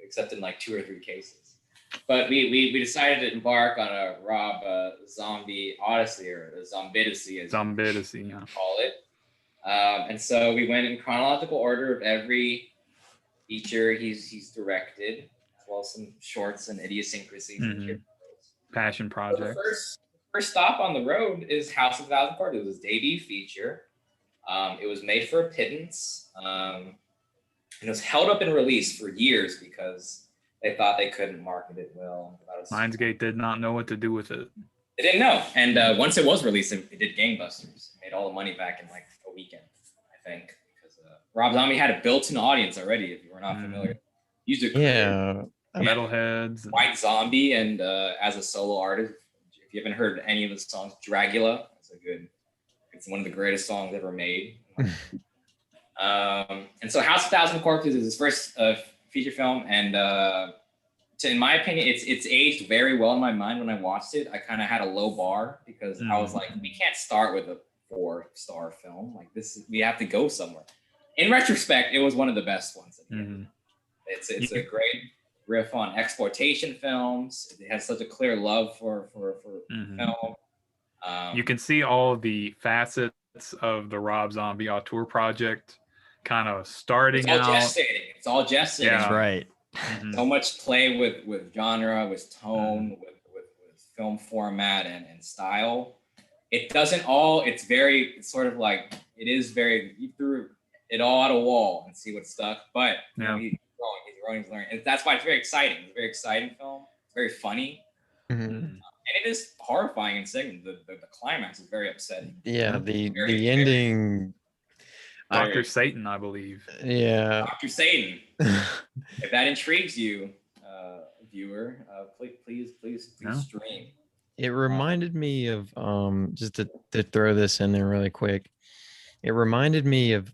except in like 2 or 3 cases. But we decided to embark on a Rob Zombie Odyssey, or a Zombidacy, as you call it. And so we went in chronological order of every feature he's directed, as well as some shorts and idiosyncrasies. Mm-hmm. Passion project. So the first stop on the road is House of a Thousand Corpses. It was his debut feature. It was made for a pittance. And it was held up in release for years because they thought they couldn't market it well. Lionsgate did not know what to do with it. They didn't know. And once it was released, it did gangbusters. It made all the money back in like a weekend, I think. Because Rob Zombie had a built-in audience already, if you were not familiar. Metalheads. White Zombie, and as a solo artist, if you haven't heard any of his songs, Dragula, it's one of the greatest songs ever made. And so House of Thousand Corpses is his first feature film, and in my opinion, it's aged very well in my mind. When I watched it, I kind of had a low bar because I was like, we can't start with a 4-star film like this. We have to go somewhere. In retrospect, it was one of the best ones. It's a great riff on exploitation films. It has such a clear love for film. You can see all the facets of the Rob Zombie auteur project kind of starting out. It's all gestating. Yeah. That's right. So much play with genre, with tone, with film format and style. It doesn't all, you threw it all at a wall and see what stuck, but he's growing, he's learning. And that's why it's very exciting. It's a very exciting film. It's very funny. And it is horrifying in segments. The climax is very upsetting. Yeah, the ending. Dr. Satan, I believe. Yeah. Dr. Satan. If that intrigues you, viewer, please stream. It reminded me of just to throw this in there really quick. It reminded me of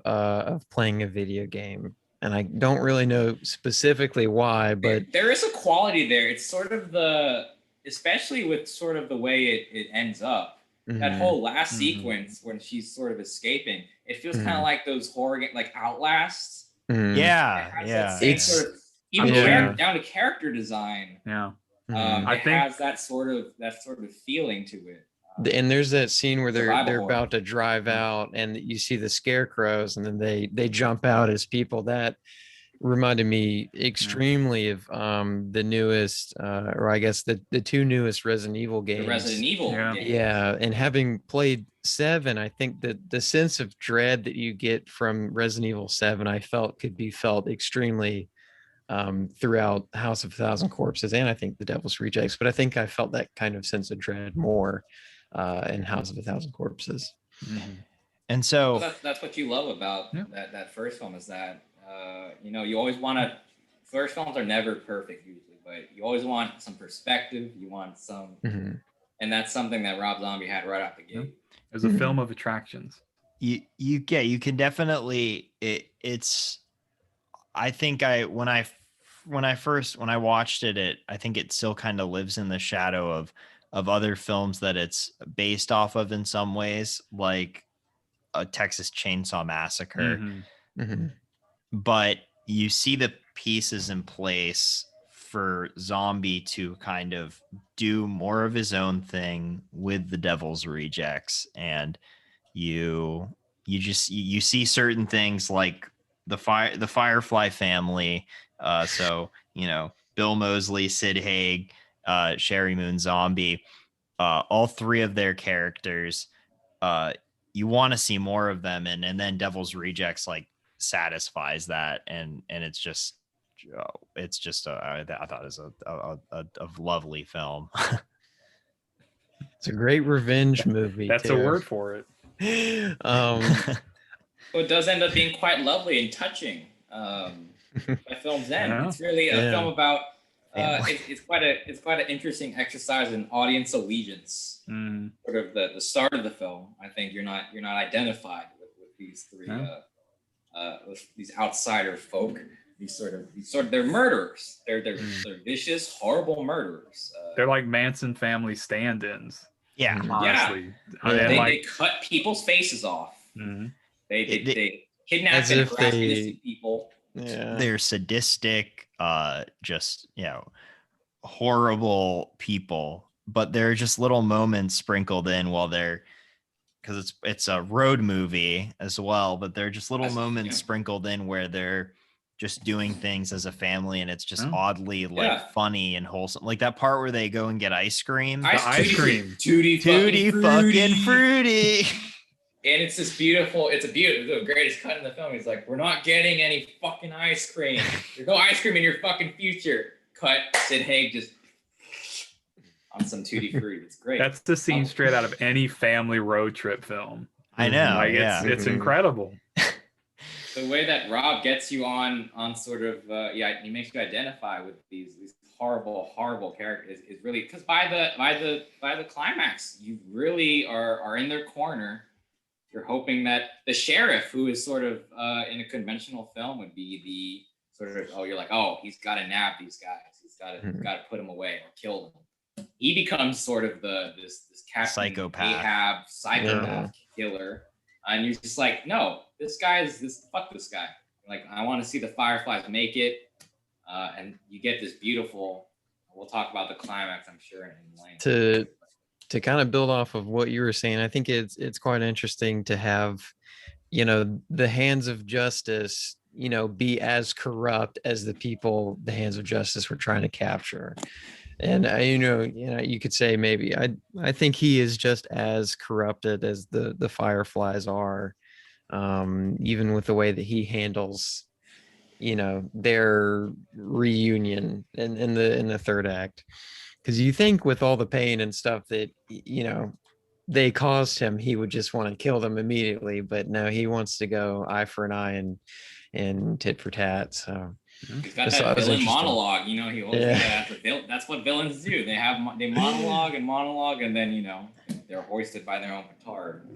playing a video game. and I don't really know specifically why, but there is a quality there. It's sort of especially with sort of the way it ends up. That whole last sequence when she's sort of escaping, it feels kind of like those horror like Outlast. Yeah, yeah. Sort of, even down to character design. Yeah. It has that sort of feeling to it. And there's that scene where they're about to drive out, and you see the scarecrows, and then they jump out as people. That reminded me extremely of the newest, or I guess the two newest Resident Evil games. The Resident Evil games. Yeah, and having played 7, I think that the sense of dread that you get from Resident Evil 7, I felt could be felt extremely throughout House of a Thousand Corpses, and I think The Devil's Rejects. But I think I felt that kind of sense of dread more in House of a Thousand Corpses. And so that's what you love about that first film, is that you always want to. First films are never perfect usually, but you always want some perspective. You want some, and that's something that Rob Zombie had right out the gate. It was a film of attractions. You can definitely. It's. I think when I watched it, I think it still kind of lives in the shadow of other films that it's based off of in some ways, like a Texas Chainsaw Massacre. But you see the pieces in place for Zombie to kind of do more of his own thing with The Devil's Rejects, and you see certain things like the Firefly family. So Bill Moseley, Sid Haig, Sherry Moon Zombie, all 3 of their characters. You want to see more of them, and then Devil's Rejects like satisfies that, and it's just I thought it was a lovely film. It's a great revenge movie. That's too. a word for it. Well, it does end up being quite lovely and touching by film's end. It's really a film about it's quite an interesting exercise in audience allegiance. Sort of the start of the film. I think you're not identified with these 3 with these outsider folk. These sort of they're murderers. They're vicious, horrible murderers. They're like Manson family stand-ins. Yeah, honestly. They cut people's faces off. They kidnap and harass innocent people. Yeah. They're sadistic, just horrible people. But there are just little moments sprinkled in while they're, because it's a road movie as well. But there are just little moments sprinkled in where they're just doing things as a family, and it's just oddly funny and wholesome. Like that part where they go and get ice cream. Ice cream. Tutti fucking fruity. And it's this beautiful, the greatest cut in the film. He's like, we're not getting any fucking ice cream. There's no ice cream in your fucking future. Cut, Sid Haig just on some Tutti Frutti. It's great. That's the scene straight out of any family road trip film. I know. It's incredible. The way that Rob gets you on sort of he makes you identify with these horrible characters is really, because by the climax you really are in their corner. You're hoping that the sheriff, who is sort of in a conventional film would be the sort of you're like, he's got to nab these guys, he's got to put them away or kill them. He becomes sort of this psychopath killer. And you're just like, no, fuck this guy. Like, I want to see the Fireflies make it. And you get this beautiful, we'll talk about the climax, I'm sure, in length. To kind of build off of what you were saying, I think it's quite interesting to have, the hands of justice, be as corrupt as the people the hands of justice were trying to capture. And you could say maybe I think he is just as corrupted as the Fireflies are, even with the way that he handles, their reunion in the 3rd act. Because you think with all the pain and stuff that they caused him, he would just want to kill them immediately. But no, he wants to go eye for an eye and tit for tat. So. He's got that villain monologue, he always that's what villains do. They monologue, and then they're hoisted by their own petard.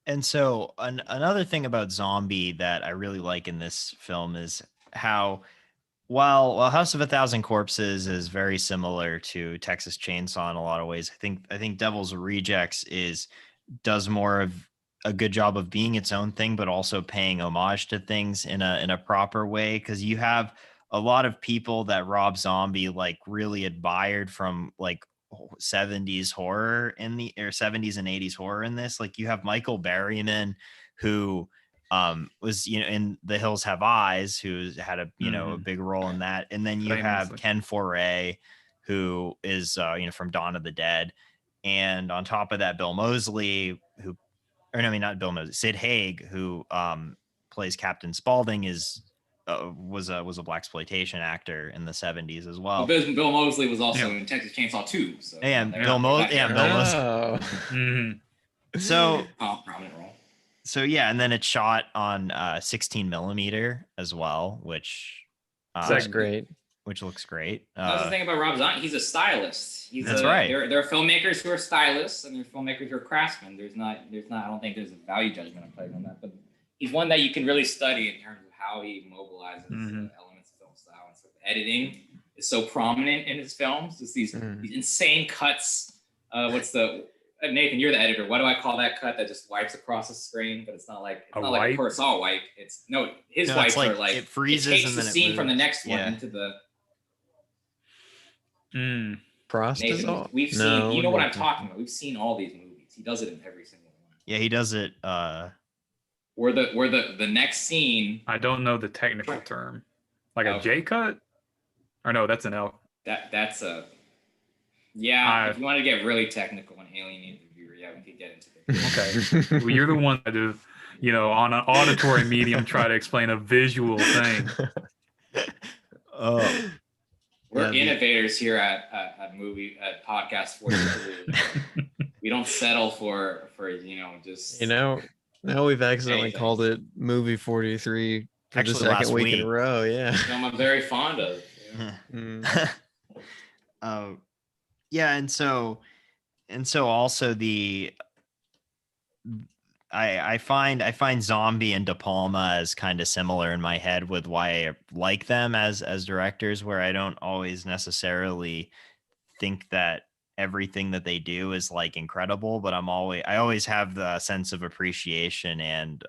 And so another thing about Zombie that I really like in this film is how while House of a Thousand Corpses is very similar to Texas Chainsaw in a lot of ways, I think Devil's Rejects does more of a good job of being its own thing, but also paying homage to things in a proper way. Because you have a lot of people that Rob Zombie like really admired from like 70s horror in the or 70s and 80s horror in this. Like you have Michael Berryman, who was in The Hills Have Eyes, who had a a big role in that, and then you have Famously. Ken Foray, who is from Dawn of the Dead, and on top of that, Bill Moseley, who or no, I mean not Bill Moseley, Sid Haig, who plays Captain Spaulding, was a blaxploitation actor in the 70s as well. Bill Moseley was also in Texas Chainsaw 2. So Bill Moseley. Oh. So prominent role. So yeah, and then it's shot on 16 millimeter as well, which That's great. Which looks great. That's the thing about Rob Zombie. He's a stylist. That's right. There are filmmakers who are stylists, and there are filmmakers who are craftsmen. There's not. I don't think there's a value judgment I'm putting on that. But he's one that you can really study in terms of how he mobilizes elements of film style and stuff. Editing is so prominent in his films. Just these insane cuts. Nathan, you're the editor. What do I call that cut that just wipes across the screen? But it's not like a Kurosawa wipe. His wipes are like it freezes takes and the then scene from the next one into the. Frost Nathan, is all. we've seen. You know what I'm talking about. We've seen all these movies. He does it in every single one. Yeah, he does it. Where the next scene. I don't know the technical term. Like a J cut? Or no, that's an L. That's a. Yeah, if you want to get really technical and alienate the viewer, yeah, we could get into it. Okay. Well, you're the one that is, on an auditory medium, try to explain a visual thing. We're innovators here at Podcast 43. We don't settle for just. Now we've accidentally called it Movie 43 for Actually, the second week in a row. Yeah. Film I'm very fond of. Yeah, and so also I find Zombie and De Palma as kind of similar in my head with why I like them as directors, where I don't always necessarily think that everything that they do is like incredible, but I always have the sense of appreciation and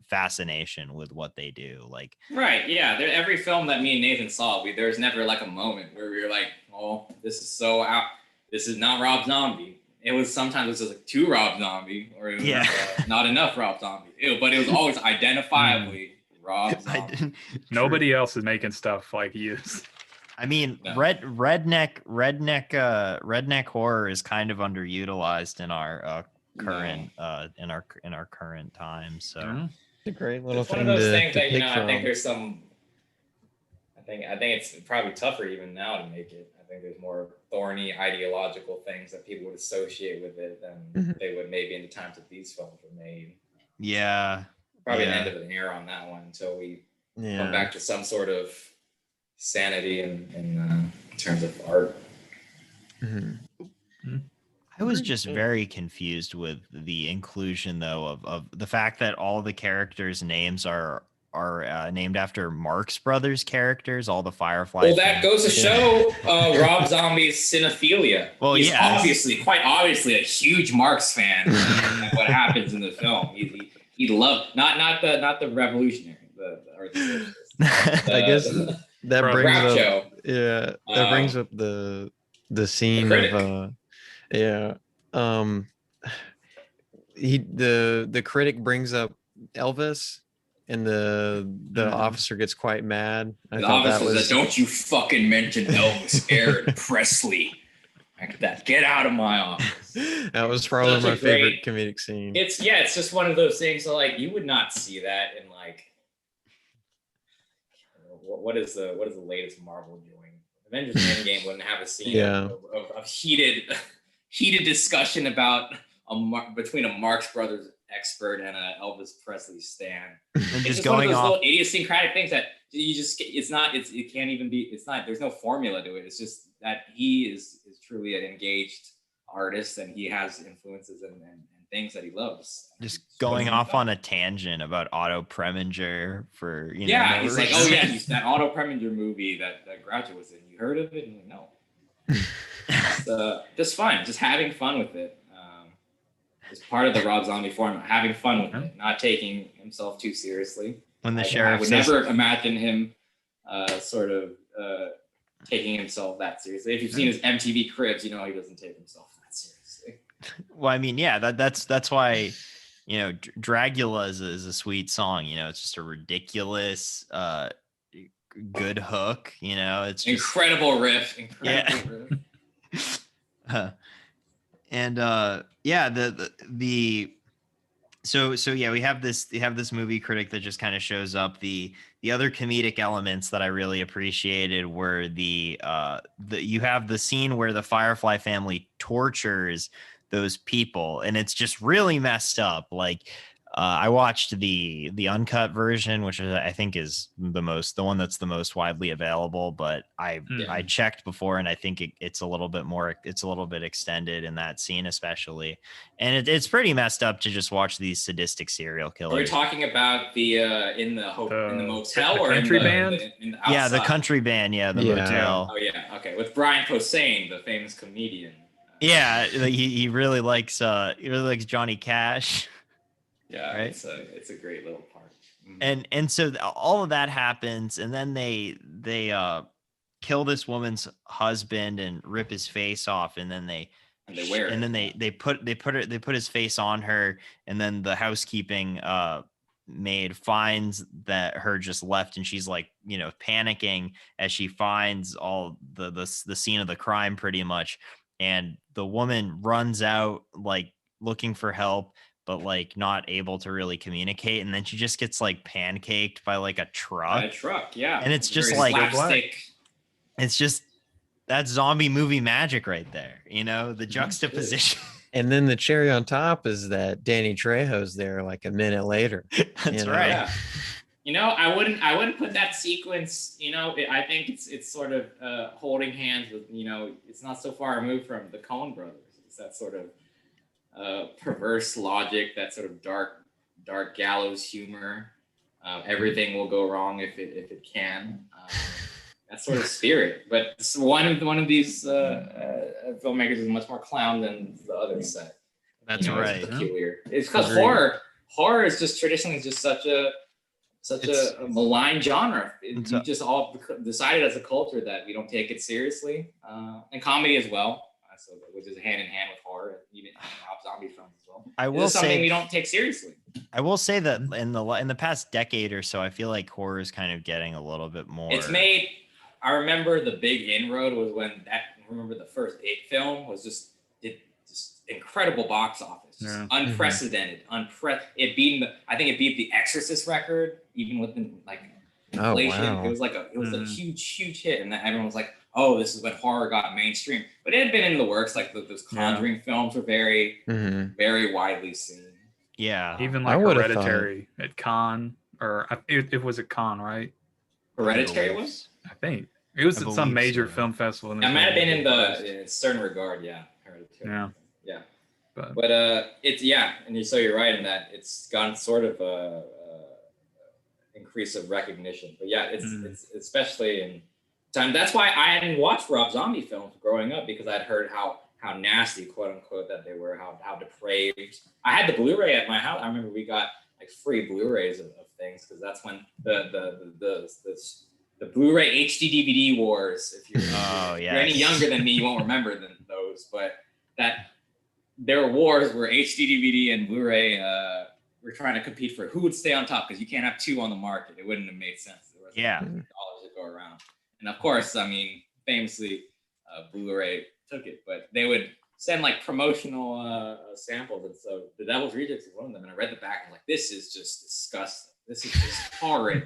fascination with what they do. Like right, yeah. Every film that me and Nathan saw, there's never like a moment where we were like, oh, this is so out. This is not Rob Zombie. It was sometimes like too Rob Zombie, or it was not enough Rob Zombie. But it was always identifiably Rob Zombie. Nobody else is making stuff like he is. I mean, redneck horror is kind of underutilized in our current in our current times. So it's a great little thing. One of those things that I think there's some. I think it's probably tougher even now to make it. I think there's more thorny ideological things that people would associate with it than they would maybe in the times that these films were made. Yeah. Probably an end of an era on that one until we come back to some sort of sanity in terms of art. I was just very confused with the inclusion, though, of the fact that all the characters' names are named after Marx Brothers characters, all the Firefly. Well, that goes to show Rob Zombie's cinephilia. Well, he's quite obviously a huge Marx fan. And what happens in the film, he loved not the revolutionary, I guess that brings up. Yeah, that brings up the scene of the critic brings up Elvis. And the officer gets quite mad. The officer says, "Don't you fucking mention Elvis Aaron Presley like that. Get out of my office." That was probably my favorite comedic scene. It's just one of those things. So like you would not see that in like what is the latest Marvel doing? Avengers Endgame wouldn't have a scene of heated discussion about between a Marx Brothers expert and a Elvis Presley stan. And it's just going going one of those off little idiosyncratic things that you just it can't even be. It's not. There's no formula to it. It's just that he is truly an engaged artist and he has influences and things that he loves. Just going off on a tangent about Otto Preminger for, you know. Yeah, no he's like, reason. oh yeah, he's that Otto Preminger movie that Graduate was in. You heard of it? And I'm like, no. It's just fun, just having fun with it. It's part of the Rob Zombie format, having fun with it, not taking himself too seriously. When the I sheriff would says, never imagine him sort of taking himself that seriously. If you've seen his MTV Cribs, you know he doesn't take himself that seriously. well, I mean, yeah, that's why, you know, Dragula is a sweet song. You know, it's just a ridiculous, good hook. You know, it's just, Incredible riff. Incredible riff. And yeah, so yeah, we have this movie critic that just kind of shows up. The other comedic elements that I really appreciated were the you have the scene where the Firefly family tortures those people, and it's just really messed up. Like, I watched the uncut version, which I think is the one that's the most widely available. But I checked before, and I think it's a little bit extended in that scene, especially, and it's pretty messed up to just watch these sadistic serial killers. Are we talking about the in the motel the or country in band? In the outside? Yeah, the country band. Yeah, the motel. Oh yeah, okay, with Brian Posehn, the famous comedian. Yeah, he really likes Johnny Cash. Yeah, right? It's a great little part. Mm-hmm. And so all of that happens, and then they kill this woman's husband and rip his face off, and then they wear it. And then they put his face on her, and then the housekeeping maid finds that her just left, and she's like, you know, panicking as she finds all the scene of the crime pretty much, and the woman runs out like looking for help, but like not able to really communicate, and then she just gets like pancaked by like a truck. Yeah. And it's just like slapstick. It's just that zombie movie magic right there, you know, the juxtaposition. And then the cherry on top is that Danny Trejo's there like a minute later. That's know? right. Yeah. You know, I wouldn't put that sequence, you know, I think it's sort of holding hands with, you know, it's not so far removed from the Coen brothers. It's that sort of perverse logic, that sort of dark gallows humor. Everything will go wrong if it can. That sort of spirit. But one of these filmmakers is much more clown than the other set. That's right. It's peculiar. It's because horror is just traditionally just such a malign genre. We just all decided as a culture that we don't take it seriously, and comedy as well. So, which is hand in hand with horror, even Rob Zombie films as well. I will say something we don't take seriously. I will say that in the past decade or so, I feel like horror is kind of getting a little bit more. It's made. I remember the big inroad was when the first It film was just incredible box office, unprecedented, It beat I think it beat the Exorcist record, even with the inflation. Oh, wow. It was a huge hit, and everyone was like, oh, this is when horror got mainstream. But it had been in the works. Like those Conjuring films were very, very widely seen. Yeah, even like Hereditary at Cannes, or it was at Cannes, right? Hereditary was. I think it was at some major film festival. It might have been in a certain regard, yeah. Hereditary. Yeah. But it's and so you're right in that it's gotten sort of a increase of recognition. But yeah, it's especially in time. That's why I hadn't watched Rob Zombie films growing up, because I'd heard how nasty, quote unquote, that they were, how depraved. I had the Blu-ray at my house. I remember we got like free Blu-rays of things, because that's when the Blu-ray HD DVD wars. If you're, if you're any younger than me, you won't remember those. But that there were wars where HD DVD and Blu-ray were trying to compete for who would stay on top, because you can't have two on the market. It wouldn't have made sense. There was dollars to go around. And of course, I mean, famously, Blu-ray took it, but they would send like promotional samples. And so The Devil's Rejects was one of them. And I read the back and like, this is just disgusting. This is just horrid.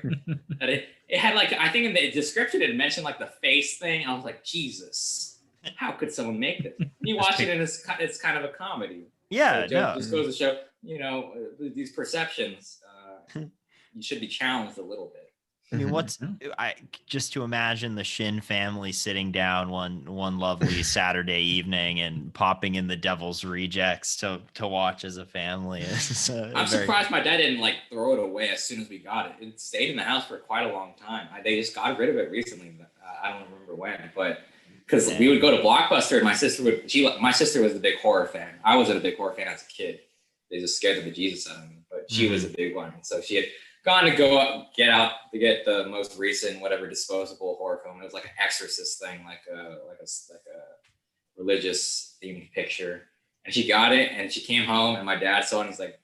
That it had like, I think in the description it mentioned like the face thing. I was like, Jesus, how could someone make this? You watch it and it's kind of a comedy. Yeah, so just goes to show, you know, these perceptions, you should be challenged a little bit. I mean, I just to imagine the Shin family sitting down one lovely Saturday evening and popping in the Devil's Rejects to watch as a family. I'm surprised my dad didn't like throw it away as soon as we got it. It stayed in the house for quite a long time. They just got rid of it recently. I don't remember when, but because we would go to Blockbuster and my sister was a big horror fan. I wasn't a big horror fan as a kid. They just scared the bejesus out of me, but she was a big one. So she had gone to get the most recent whatever disposable horror film. It was like an Exorcist thing, like a religious themed picture. And she got it, and she came home, and my dad saw it, and he's like,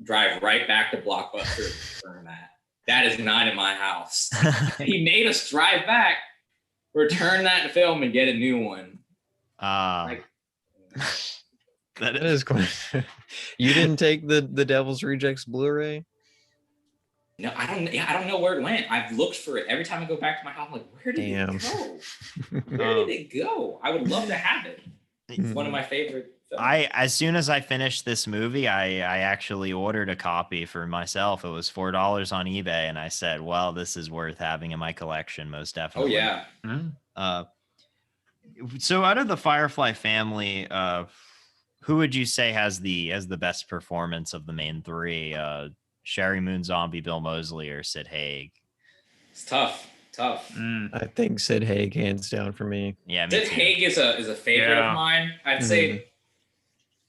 "Drive right back to Blockbuster and return that. That is not in my house." And he made us drive back, return that film, and get a new one. That is quite. You didn't take the Devil's Rejects Blu-ray? No, I don't know where it went. I've looked for it every time I go back to my house. I'm like, where did it go? Where did it go? I would love to have it. It's one of my favorite films. As soon as I finished this movie, I actually ordered a copy for myself. It was $4 on eBay, and I said, well, this is worth having in my collection, most definitely. Oh yeah. So out of the Firefly family, who would you say has the best performance of the main three? Sherry Moon Zombie, Bill Moseley, or Sid Haig? It's tough. I think Sid Haig hands down for me. Yeah, Sid Haig is a favorite of mine. I'd say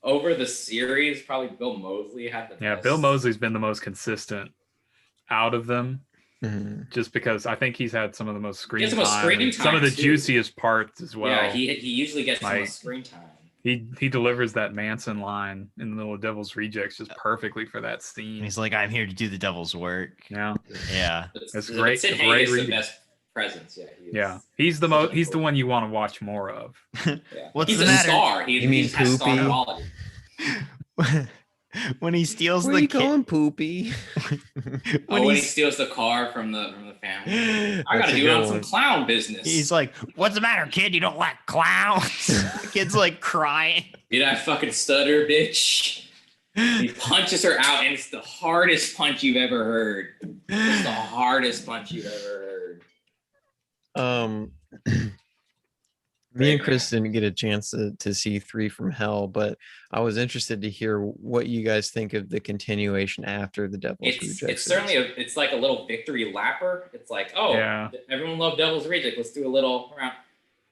over the series, probably Bill Moseley had the best. Yeah, Bill Moseley's been the most consistent out of them. Just because I think he's had some of the most screen time. Some of the juiciest parts as well. Yeah, he usually gets some screen time. He delivers that Manson line in the middle of Devil's Rejects just perfectly for that scene. He's like, "I'm here to do the devil's work." Yeah, it's great. Sid Haig is the best presence. He's the most. He's the one you want to watch more of. What's he's the a matter? star. You mean Poopy? When he steals Where the you going, Poopy? when he steals the car from the family. I gotta do it on some clown business. He's like, "What's the matter, kid? You don't like clowns?" The kid's like crying. Did I fucking stutter, bitch? He punches her out, and it's the hardest punch you've ever heard. It's the hardest punch you've ever heard. Me and Chris didn't get a chance to see 3 from Hell, but I was interested to hear what you guys think of the continuation after the Devil's Rejects. It's certainly it's like a little victory lapper. It's like, everyone loved Devil's Reject. Let's do a little round.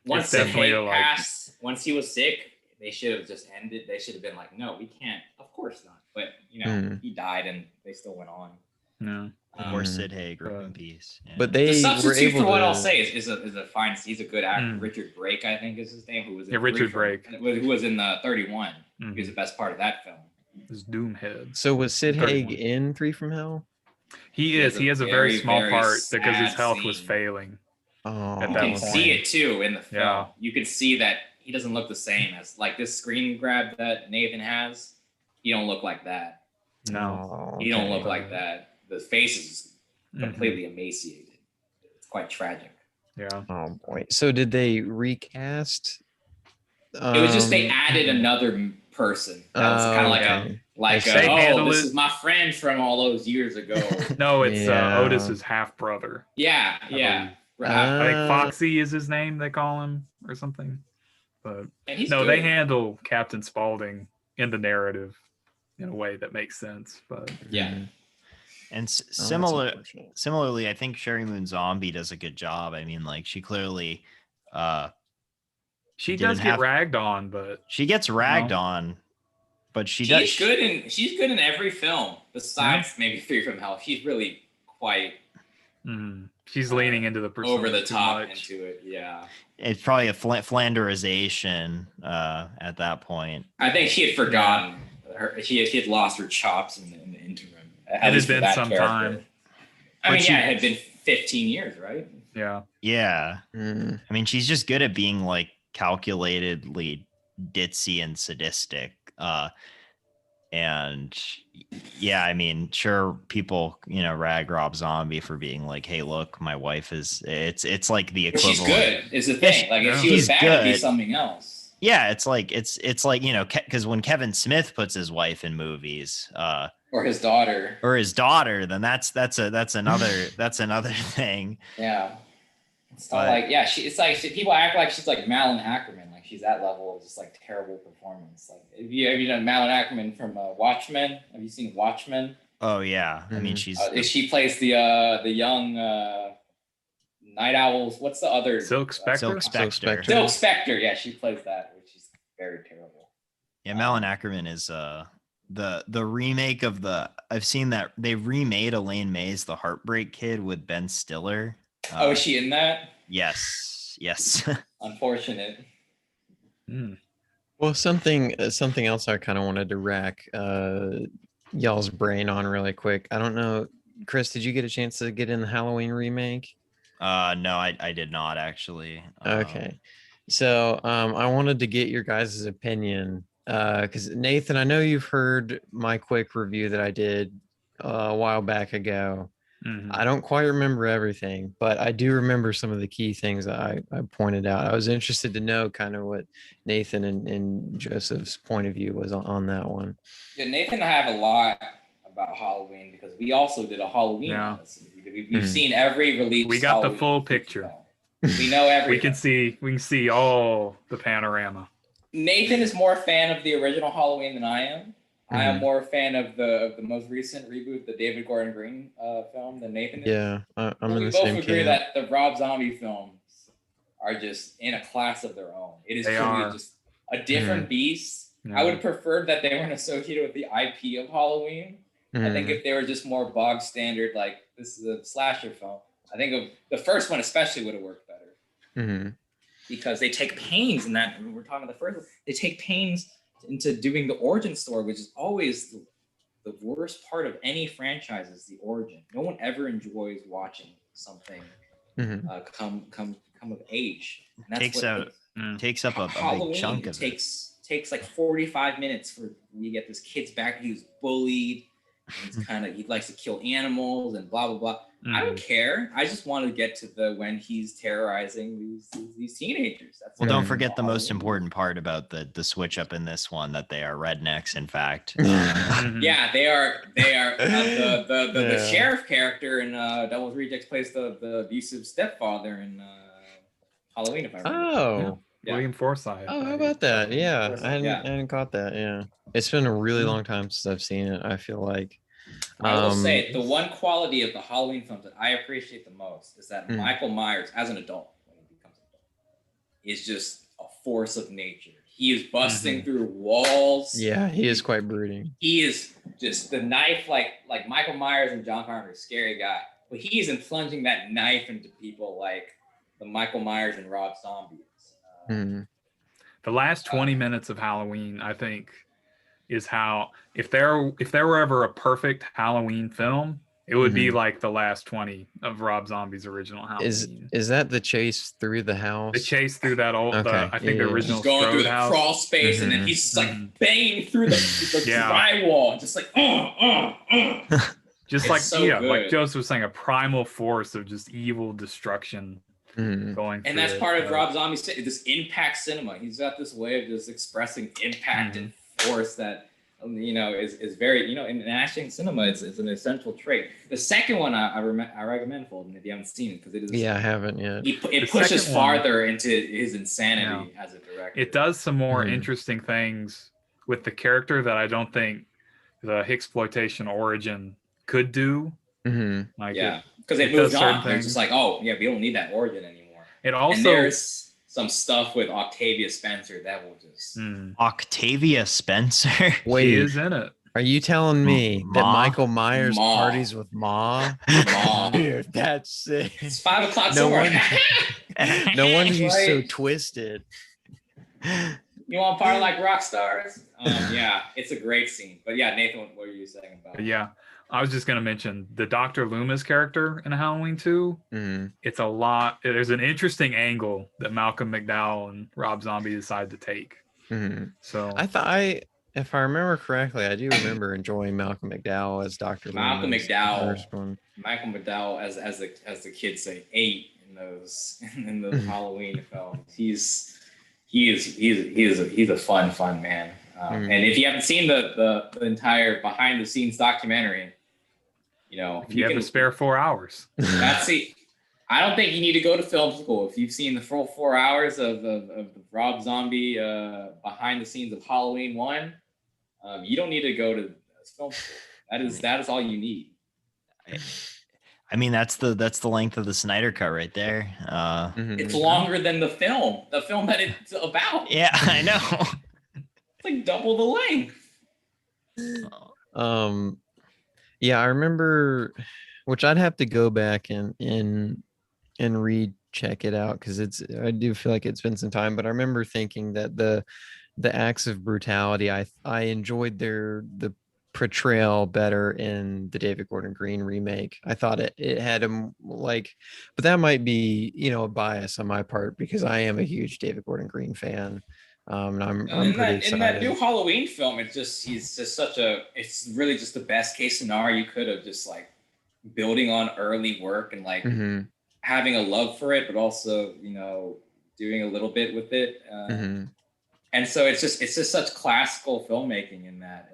Once Sid Haig passed, once he was sick, they should have just ended. They should have been like, no, we can't. Of course not. But he died, and they still went on. No. Or Sid Haig, rest in peace. Yeah. But they the substitute were able for what to... I'll say is a fine. He's a good actor. Richard Brake, I think, is his name. Who was in Richard Brake, who was in the 31. He was the best part of that film. His Doomhead. So was Sid Haig in 3 from Hell? He is. He has a very small part because his health was failing. Oh, you can see it too in the film. Yeah. You can see that he doesn't look the same as like this screen grab that Nathan has. He don't look like that. No, he don't look like that. The face is completely emaciated. It's quite tragic. Yeah. Oh boy. So did they recast? It was just they added another person. That was kind of like this is my friend from all those years ago. No, it's Otis's half brother. Yeah. I think Foxy is his name. They call him or something. But no, they handle Captain Spaulding in the narrative in a way that makes sense. But and similarly, I think Sherry Moon Zombie does a good job. I mean, like she clearly, she does get ragged on, but she gets ragged on, but she's good in every film besides maybe 3 from Hell. She's really quite. She's leaning into the persona over the top much. into it. Yeah, it's probably a Flanderization at that point. I think she had forgotten her. She had lost her chops in the interim. It had been some time. I mean, it had been 15 years, right? Yeah. I mean, she's just good at being like calculatedly ditzy and sadistic. And yeah, I mean, sure, people, rag Rob Zombie for being like, "Hey, look, my wife is." It's like the equivalent. She's good. Is the thing. Like if she was bad, it'd be something else. Yeah, it's like because when Kevin Smith puts his wife in movies, or his daughter, then that's another thing. Yeah. It's not like, yeah, it's like people act like she's like Malin Ackerman, like she's that level of just like terrible performance. Like, have you done Malin Ackerman from Watchmen? Have you seen Watchmen? Oh yeah, I mean she plays the young Night Owls. What's the other? Silk Spectre. Silk Spectre. Silk Spectre. Yeah, she plays that, which is very terrible. Yeah, Malin Ackerman is the remake of I've seen that they remade Elaine May's The Heartbreak Kid with Ben Stiller. Is she in that? Yes. Unfortunate. Well, something else I kind of wanted to rack y'all's brain on really quick. I don't know, Chris, did you get a chance to get in the Halloween remake? No, I did not actually. Okay, so I wanted to get your guys' opinion because Nathan, I know you've heard my quick review that I did a while back ago. I don't quite remember everything, but I do remember some of the key things that I pointed out. I was interested to know kind of what Nathan and Joseph's point of view was on that one. Yeah, Nathan and I have a lot about Halloween because we also did a Halloween. Yeah. We've seen every release. We got the full picture. We know everything. We can see all the panorama. Nathan is more a fan of the original Halloween than I am. I am more a fan of the most recent reboot, the David Gordon Green film, than Nathan is. Yeah, I'm in the same camp. We both agree that the Rob Zombie films are just in a class of their own. It is truly just a different beast. I would prefer that they weren't associated with the IP of Halloween. I think if they were just more bog standard, like this is a slasher film, I think the first one especially would have worked better. Because they take pains in that. We're talking about the first one. They take pains into doing the origin story, which is always the worst part of any franchise is the origin. No one ever enjoys watching something come of age. And that's takes up a big chunk of it. Takes like 45 minutes for you get this kid's back. He was bullied. And he likes to kill animals and blah blah blah. I don't care. I just want to get to when he's terrorizing these teenagers. Well, don't forget the most important part about the switch up in this one, that they are rednecks. In fact, yeah, they are. The sheriff character in Devil's Rejects plays the abusive stepfather in Halloween. If I remember. William Forsythe. Oh, how about that? Yeah, I hadn't caught that. Yeah, it's been a really long time since I've seen it. I feel like. I will say the one quality of the Halloween films that I appreciate the most is that Michael Myers, as an adult, when he becomes an adult, is just a force of nature. He is busting through walls. Yeah, he is quite brooding. He is just the knife, like Michael Myers and John Carpenter, scary guy. But he isn't plunging that knife into people like the Michael Myers and Rob Zombie. The last 20 minutes of Halloween, I think, is how if there were ever a perfect Halloween film, it would be like the last 20 of Rob Zombie's original Halloween. Is that the chase through the house? The chase through that old, I think the original. He's going through the crawl space, and then he's just like banging through the drywall, just like just like like Joseph was saying, a primal force of just evil destruction. Going and that's part of Rob Zombie's this impact cinema. He's got this way of just expressing impact and force that is very in action cinema. It's an essential trait. The second one I recommend Fulton if you haven't seen it because it is. I haven't yet. It pushes farther into his insanity as a director. It does some more interesting things with the character that I don't think the Hicksploitation origin could do. Because it moved on. It's just like, we don't need that origin anymore. It also and there's some stuff with Octavia Spencer that will just Octavia Spencer. Wait, she is in it. Are you telling me that Michael Myers parties with Ma? Dude, that's sick. It's 5 o'clock somewhere. No wonder he's so twisted. You want to party like rock stars? It's a great scene. But Nathan, what were you saying about it? I was just going to mention the Dr. Loomis character in Halloween 2. It's a lot. There's an interesting angle that Malcolm McDowell and Rob Zombie decide to take. So if I remember correctly, I do remember enjoying Malcolm McDowell as Dr. Loomis. Malcolm McDowell, as the kids say, ate in those Halloween films. He's a fun man. And if you haven't seen the entire behind the scenes documentary, if you have a spare 4 hours, I don't think you need to go to film school. If you've seen the full 4 hours of the Rob Zombie behind the scenes of Halloween 1, you don't need to go to film school. That is all you need. I mean, that's the length of the Snyder Cut right there. It's longer than the film that it's about. Yeah, I know. It's like double the length. Yeah, I remember, which I'd have to go back and recheck it out because I do feel like it's been some time, but I remember thinking that the acts of brutality, I enjoyed the portrayal better in the David Gordon Green remake. I thought it had him like, but that might be a bias on my part because I am a huge David Gordon Green fan. And I'm pretty excited. In that new Halloween film, it's really just the best case scenario you could have, just like building on early work and like having a love for it, but also doing a little bit with it. And so it's just such classical filmmaking in that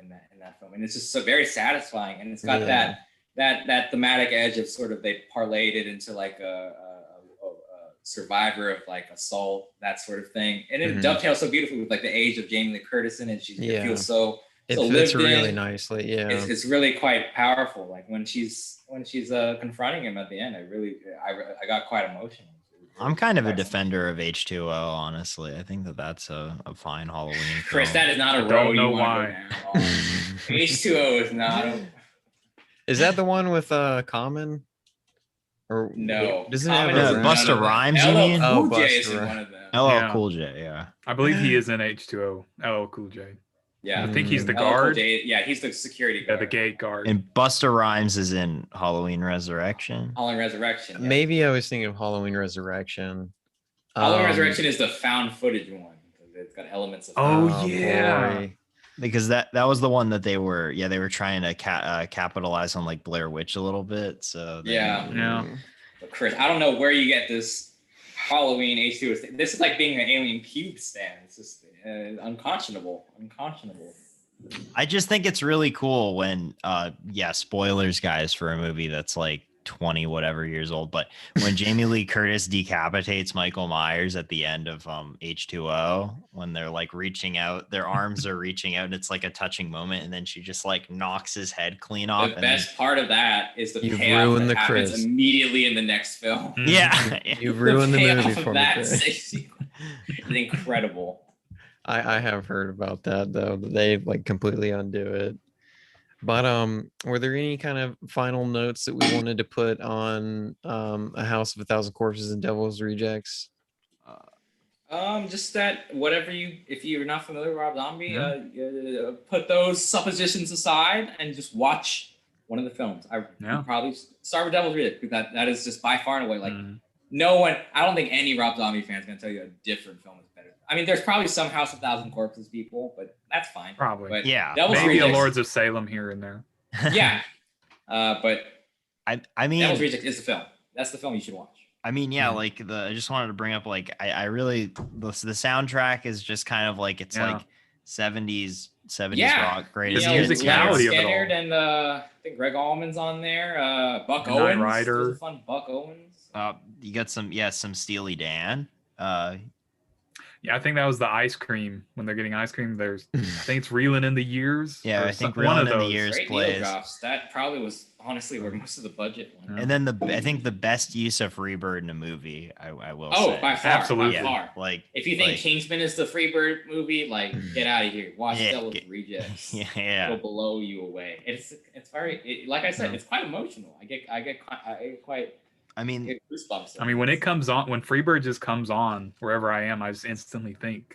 film, and it's just so very satisfying, and it's got that thematic edge of sort of they parlayed it into like a survivor of like assault, that sort of thing, and it dovetails so beautifully with like the age of Jamie Lee Curtis, and it feels so it so fits lived really in. nicely. Yeah, it's really quite powerful. Like when she's confronting him at the end, I got quite emotional. I'm kind of a defender of H2O, honestly. I think that's a fine Halloween film. Chris, that is not a road you want to go down. H2O is not. Is that the one with Common? Or no? Doesn't it have Busta Rhymes? You mean? Oh, Cool J is in one of them. LL Cool J, yeah. I believe he is in H2O. LL Cool J. Yeah, I think he's the guard. Yeah, he's the security guard. Yeah, the gate guard. And Busta Rhymes is in Halloween Resurrection. Halloween Resurrection. Yeah. Maybe I was thinking of Halloween Resurrection. Halloween Resurrection is the found footage one. It's got elements of. Oh yeah. Boy. Because that was the one that they were trying to capitalize on like Blair Witch a little bit. So yeah. But Chris, I don't know where you get this Halloween H2O. This is like being an Alien Cube stand. It's just unconscionable. I just think it's really cool when spoilers guys for a movie that's like 20 whatever years old, but when Jamie Lee Curtis decapitates Michael Myers at the end of H2O, when they're like reaching out, their arms are reaching out and it's like a touching moment, and then she just like knocks his head clean off. The best part of that is the You've payoff ruined that the happens Chris. Immediately in the next film. Yeah. You've ruined the movie payoff for of me. that Chris. sequence is incredible. I have heard about that though. They like completely undo it. But were there any kind of final notes that we wanted to put on A House of a Thousand Corpses and Devil's Rejects? Just that if you're not familiar with Rob Zombie, put those suppositions aside and just watch one of the films. I probably start with Devil's Rejects because that is just by far and away like no one. I don't think any Rob Zombie fan is going to tell you a different film is better. I mean, there's probably some House of Thousand Corpses people, but that's fine. Probably. But yeah. Maybe a Lords of Salem here and there. Yeah. But I mean, Devil's Rejects is the film. That's the film you should watch. I mean, I just wanted to bring up like I really the soundtrack is just kind of like it's like 70s rock greatest musicality of it all. Skinner and I think Greg Allman's on there. Buck Owens. Ryder. Fun Buck Owens. You got some Steely Dan. Yeah, I think that was the ice cream. When they're getting ice cream, I think it's Reelin' in the Years. Yeah, I think one Reelin' of in the those. Years Great plays. Needle-drops. That probably was honestly where most of the budget went. And then I think the best use of Freebird in a movie, I will say. Oh, by far. Absolutely. By far. Like if you think Kingsman is the Freebird movie, like get out of here. Watch Devil's Rejects. Yeah. Will blow you away. It's very like I said, it's quite emotional. I get quite. I mean, goosebumps. I mean, when it comes on, when Freebird just comes on, wherever I am, I just instantly think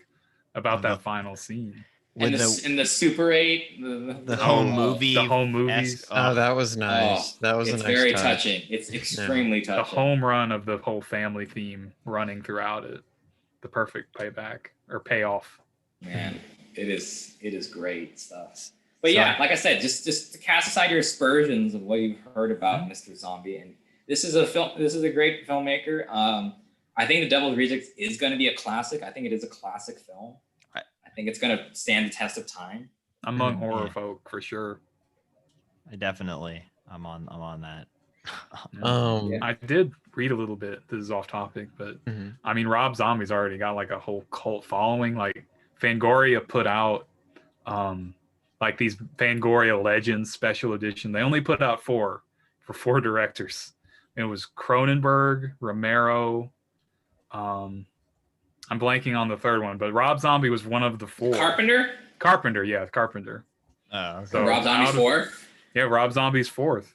about that final scene. And the Super 8, the home movie, the home movies. Oh, that was nice. That was a nice very touch. touching. It's extremely touching. The home run of the whole family theme running throughout it. The perfect payback or payoff. Man, it is great stuff. But like I said, just to cast aside your aspersions of what you've heard about Mr. Zombie, and this is a great filmmaker. I think The Devil's Rejects is going to be a classic. I think it is a classic film. I think it's gonna stand the test of time. Among horror Yeah. folk for sure. I'm on that. Yeah. I did read a little bit. This is off topic, but Mhm. I mean, Rob Zombie's already got like a whole cult following. Like Fangoria put out like these Fangoria Legends special edition. They only put out 4 for 4 directors. It was Cronenberg, Romero. I'm blanking on the third one, but Rob Zombie was one of the 4. Carpenter. Carpenter, yeah, Carpenter. Oh, okay. So Rob Zombie's out of- 4th. Yeah, Rob Zombie's 4th.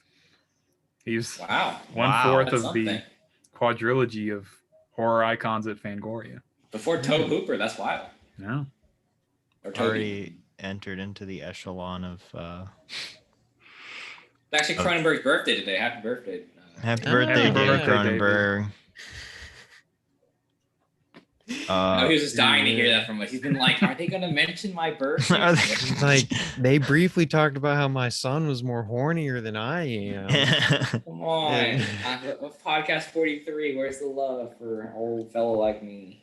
He's Wow. 1/4 That's of the something. quadrilogy of horror icons at Fangoria. Before Tobe Hooper. That's wild. Yeah. Or Toby. Already entered into the echelon of It's actually Cronenberg's birthday today. Happy birthday. happy Oh, birthday, happy David birthday, Cronenberg. He was just dying to hear that from us. He's been like, "Are they gonna mention my birthday?" Are It's like they briefly talked about how my son was more hornier than I am. Come on, podcast 43. Where's the love for an old fellow like me?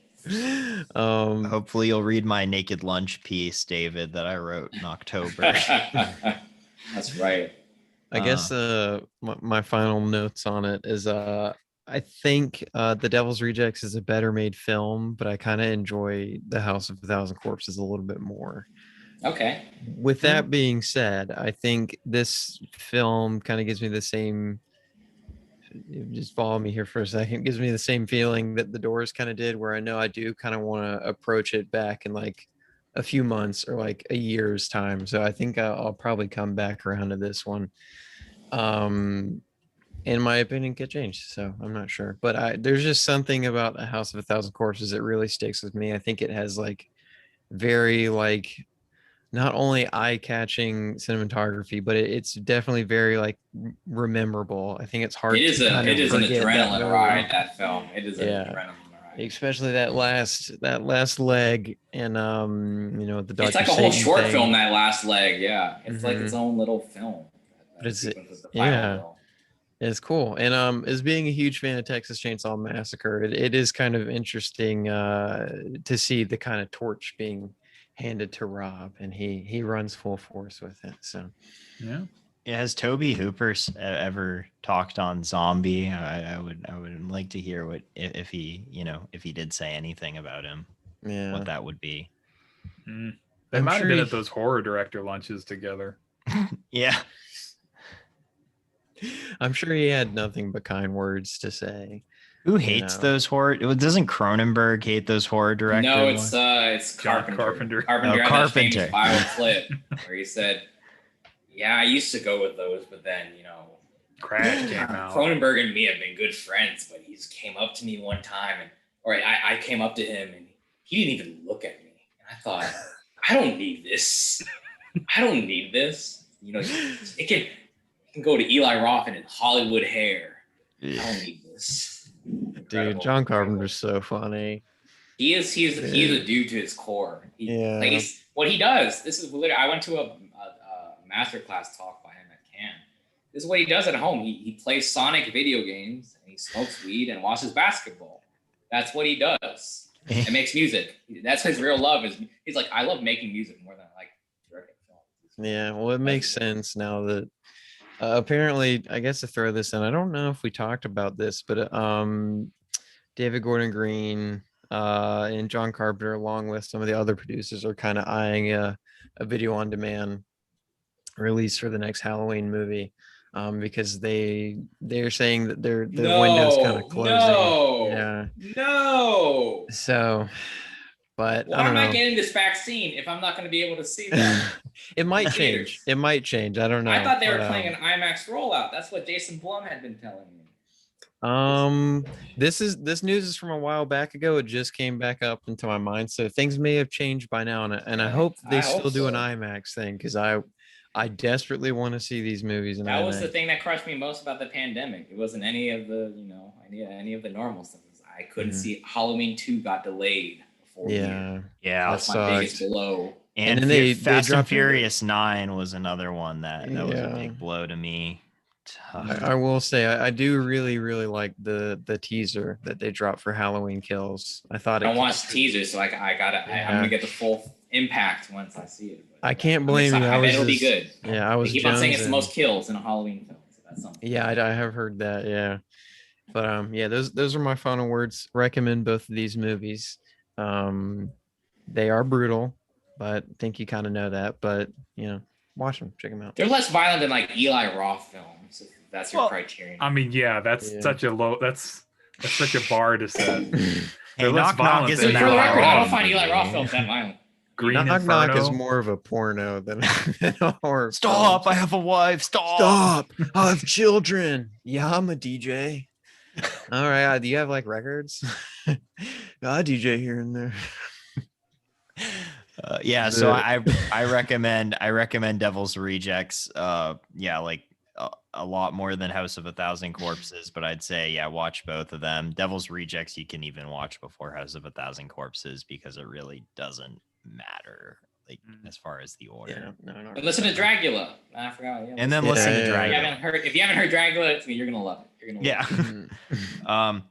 Hopefully you'll read my naked lunch piece, David, that I wrote in October. That's right. I guess my final notes on it is I think The Devil's Rejects is a better made film, but I kind of enjoy The House of a Thousand Corpses a little bit more. Okay. With that being said, I think this film kind of gives me the same, just follow me here for a second, gives me the same feeling that The Doors kind of did, where I know I do kind of want to approach it back in like a few months or like a year's time. So I think I'll probably come back around to this one. In my opinion, could change, so I'm not sure, but there's just something about A House of a Thousand Corpses that really sticks with me. I think it has like very like not only eye-catching cinematography, but it's definitely very like rememberable. I think it's hard. It is to kind an of forget that adrenaline movie. ride. That film. It is an Yeah. adrenaline ride. Especially that last leg, and the It's Dr. like a whole Satan short thing. film. That last leg, yeah. It's like Mhm. its own little film. But it's- sequence is the final yeah. film. It's cool. And as being a huge fan of Texas Chainsaw Massacre, it is kind of interesting to see the kind of torch being handed to Rob, and he runs full force with it. So Yeah. Yeah, has Toby Hooper ever talked on Zombie? I would like to hear what if he did say anything about him, yeah. what that would be. They I'm might have sure been he- at those horror director lunches together. Yeah. I'm sure he had nothing but kind words to say. Who hates know. those horror? Doesn't Cronenberg hate those horror directors? No, it's John Carpenter. Carpenter. Carpenter Oh, had that famous Carpenter. viral clip where he said, "Yeah, I used to go with those, but then Crash came out. Cronenberg and me have been good friends, but he came up to me one time, I came up to him and he didn't even look at me, and I thought, I don't need this. I don't need this. It can go to Eli Roth and Hollywood hair. I don't need this." Dude, Incredible. John Carpenter's so funny. He's a dude to his core. Yeah. What he does. This is literally. I went to a masterclass talk by him at Cannes. This is what he does at home. He plays Sonic video games and he smokes weed and watches basketball. That's what he does. And makes music. That's his real love. He's like, I love making music more than I like directing films. Yeah, well, it makes sense now that apparently, I guess to throw this in, I don't know if we talked about this, but David Gordon Green and John Carpenter, along with some of the other producers, are kind of eyeing a video on demand release for the next Halloween movie, because they're saying that their window's kind of closing. No. So, but Why I don't am know. I getting this vaccine if I'm not going to be able to see that? It might Theaters. change. It might change. I don't know. I thought they were But, playing an IMAX rollout. That's what Jason Blum had been telling me. This news is from a while back ago. It just came back up into my mind, so things may have changed by now, and I hope they still do an so. IMAX thing, because I desperately want to see these movies in That IMAX. was the thing that crushed me most about the pandemic. It wasn't any of the any of the normal stuff. I couldn't see Halloween 2 got delayed for a year. Yeah, Yeah. That's my biggest sucked. blow. And then they Fast and dropped it. Furious 9 was another one that was a Yeah. big blow to me. I will say I do really like the teaser that they dropped for Halloween Kills. I thought I don't watch teasers, so I'm gonna get the full impact once I see it. But, I can't I'm blame you. excited. I bet it'll be good. Yeah, I was. They keep on saying it's the jonesing. most kills in a Halloween film. So that's something. Yeah, I have heard that. Yeah, but yeah, those are my final words. Recommend both of these movies. They are brutal, but I think you kind of know that. But watch them, check them out. They're less violent than like Eli Roth films. If that's your criterion. I mean, yeah, that's such a low. That's such a bar to set. Hey, Knock Knock isn't For that the record, I violent. don't find Eli Roth films that violent. Green Knock Inferno. Knock is more of a porno than a horror. Stop! film. I have a wife. Stop! I have children. Yeah, I'm a DJ. All right. Do you have like records? I DJ here and there. Yeah, so I recommend Devil's Rejects. Like a lot more than House of a Thousand Corpses, but I'd say watch both of them. Devil's Rejects you can even watch before House of a Thousand Corpses because it really doesn't matter as far as the order. And listen to Dragula. I forgot. Yeah. And then listen to Dragula. If you haven't heard Dragula, you're gonna love it. You're gonna love it.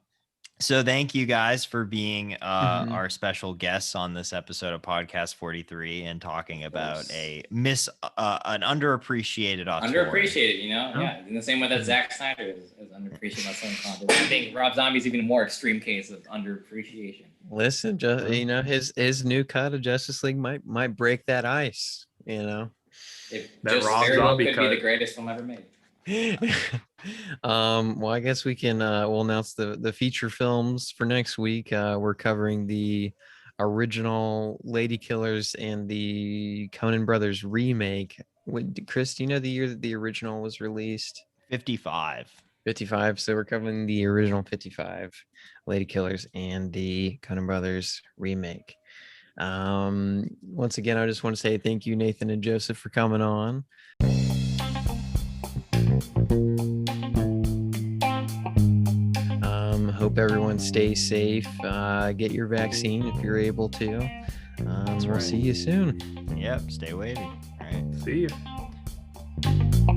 So thank you guys for being our special guests on this episode of Podcast 43 and talking about an underappreciated Oscar. Underappreciated, yeah. In the same way that Zack Snyder is underappreciated by some content. I think Rob Zombie's even a more extreme case of underappreciation. Listen, his new cut of Justice League might break that ice. It That just Rob very well Zombie could cut. be the greatest film ever made. Well, I guess we can we'll announce the feature films for next week. We're covering the original Lady Killers and the Coen Brothers remake. Chris, do you know the year that the original was released? 55. 55. So we're covering the original 55 Lady Killers and the Coen Brothers remake. Once again, I just want to say thank you, Nathan and Joseph, for coming on. Hope everyone stays safe. Get your vaccine if you're able to. We'll see you soon. Yep. Stay wavy. All right. See you.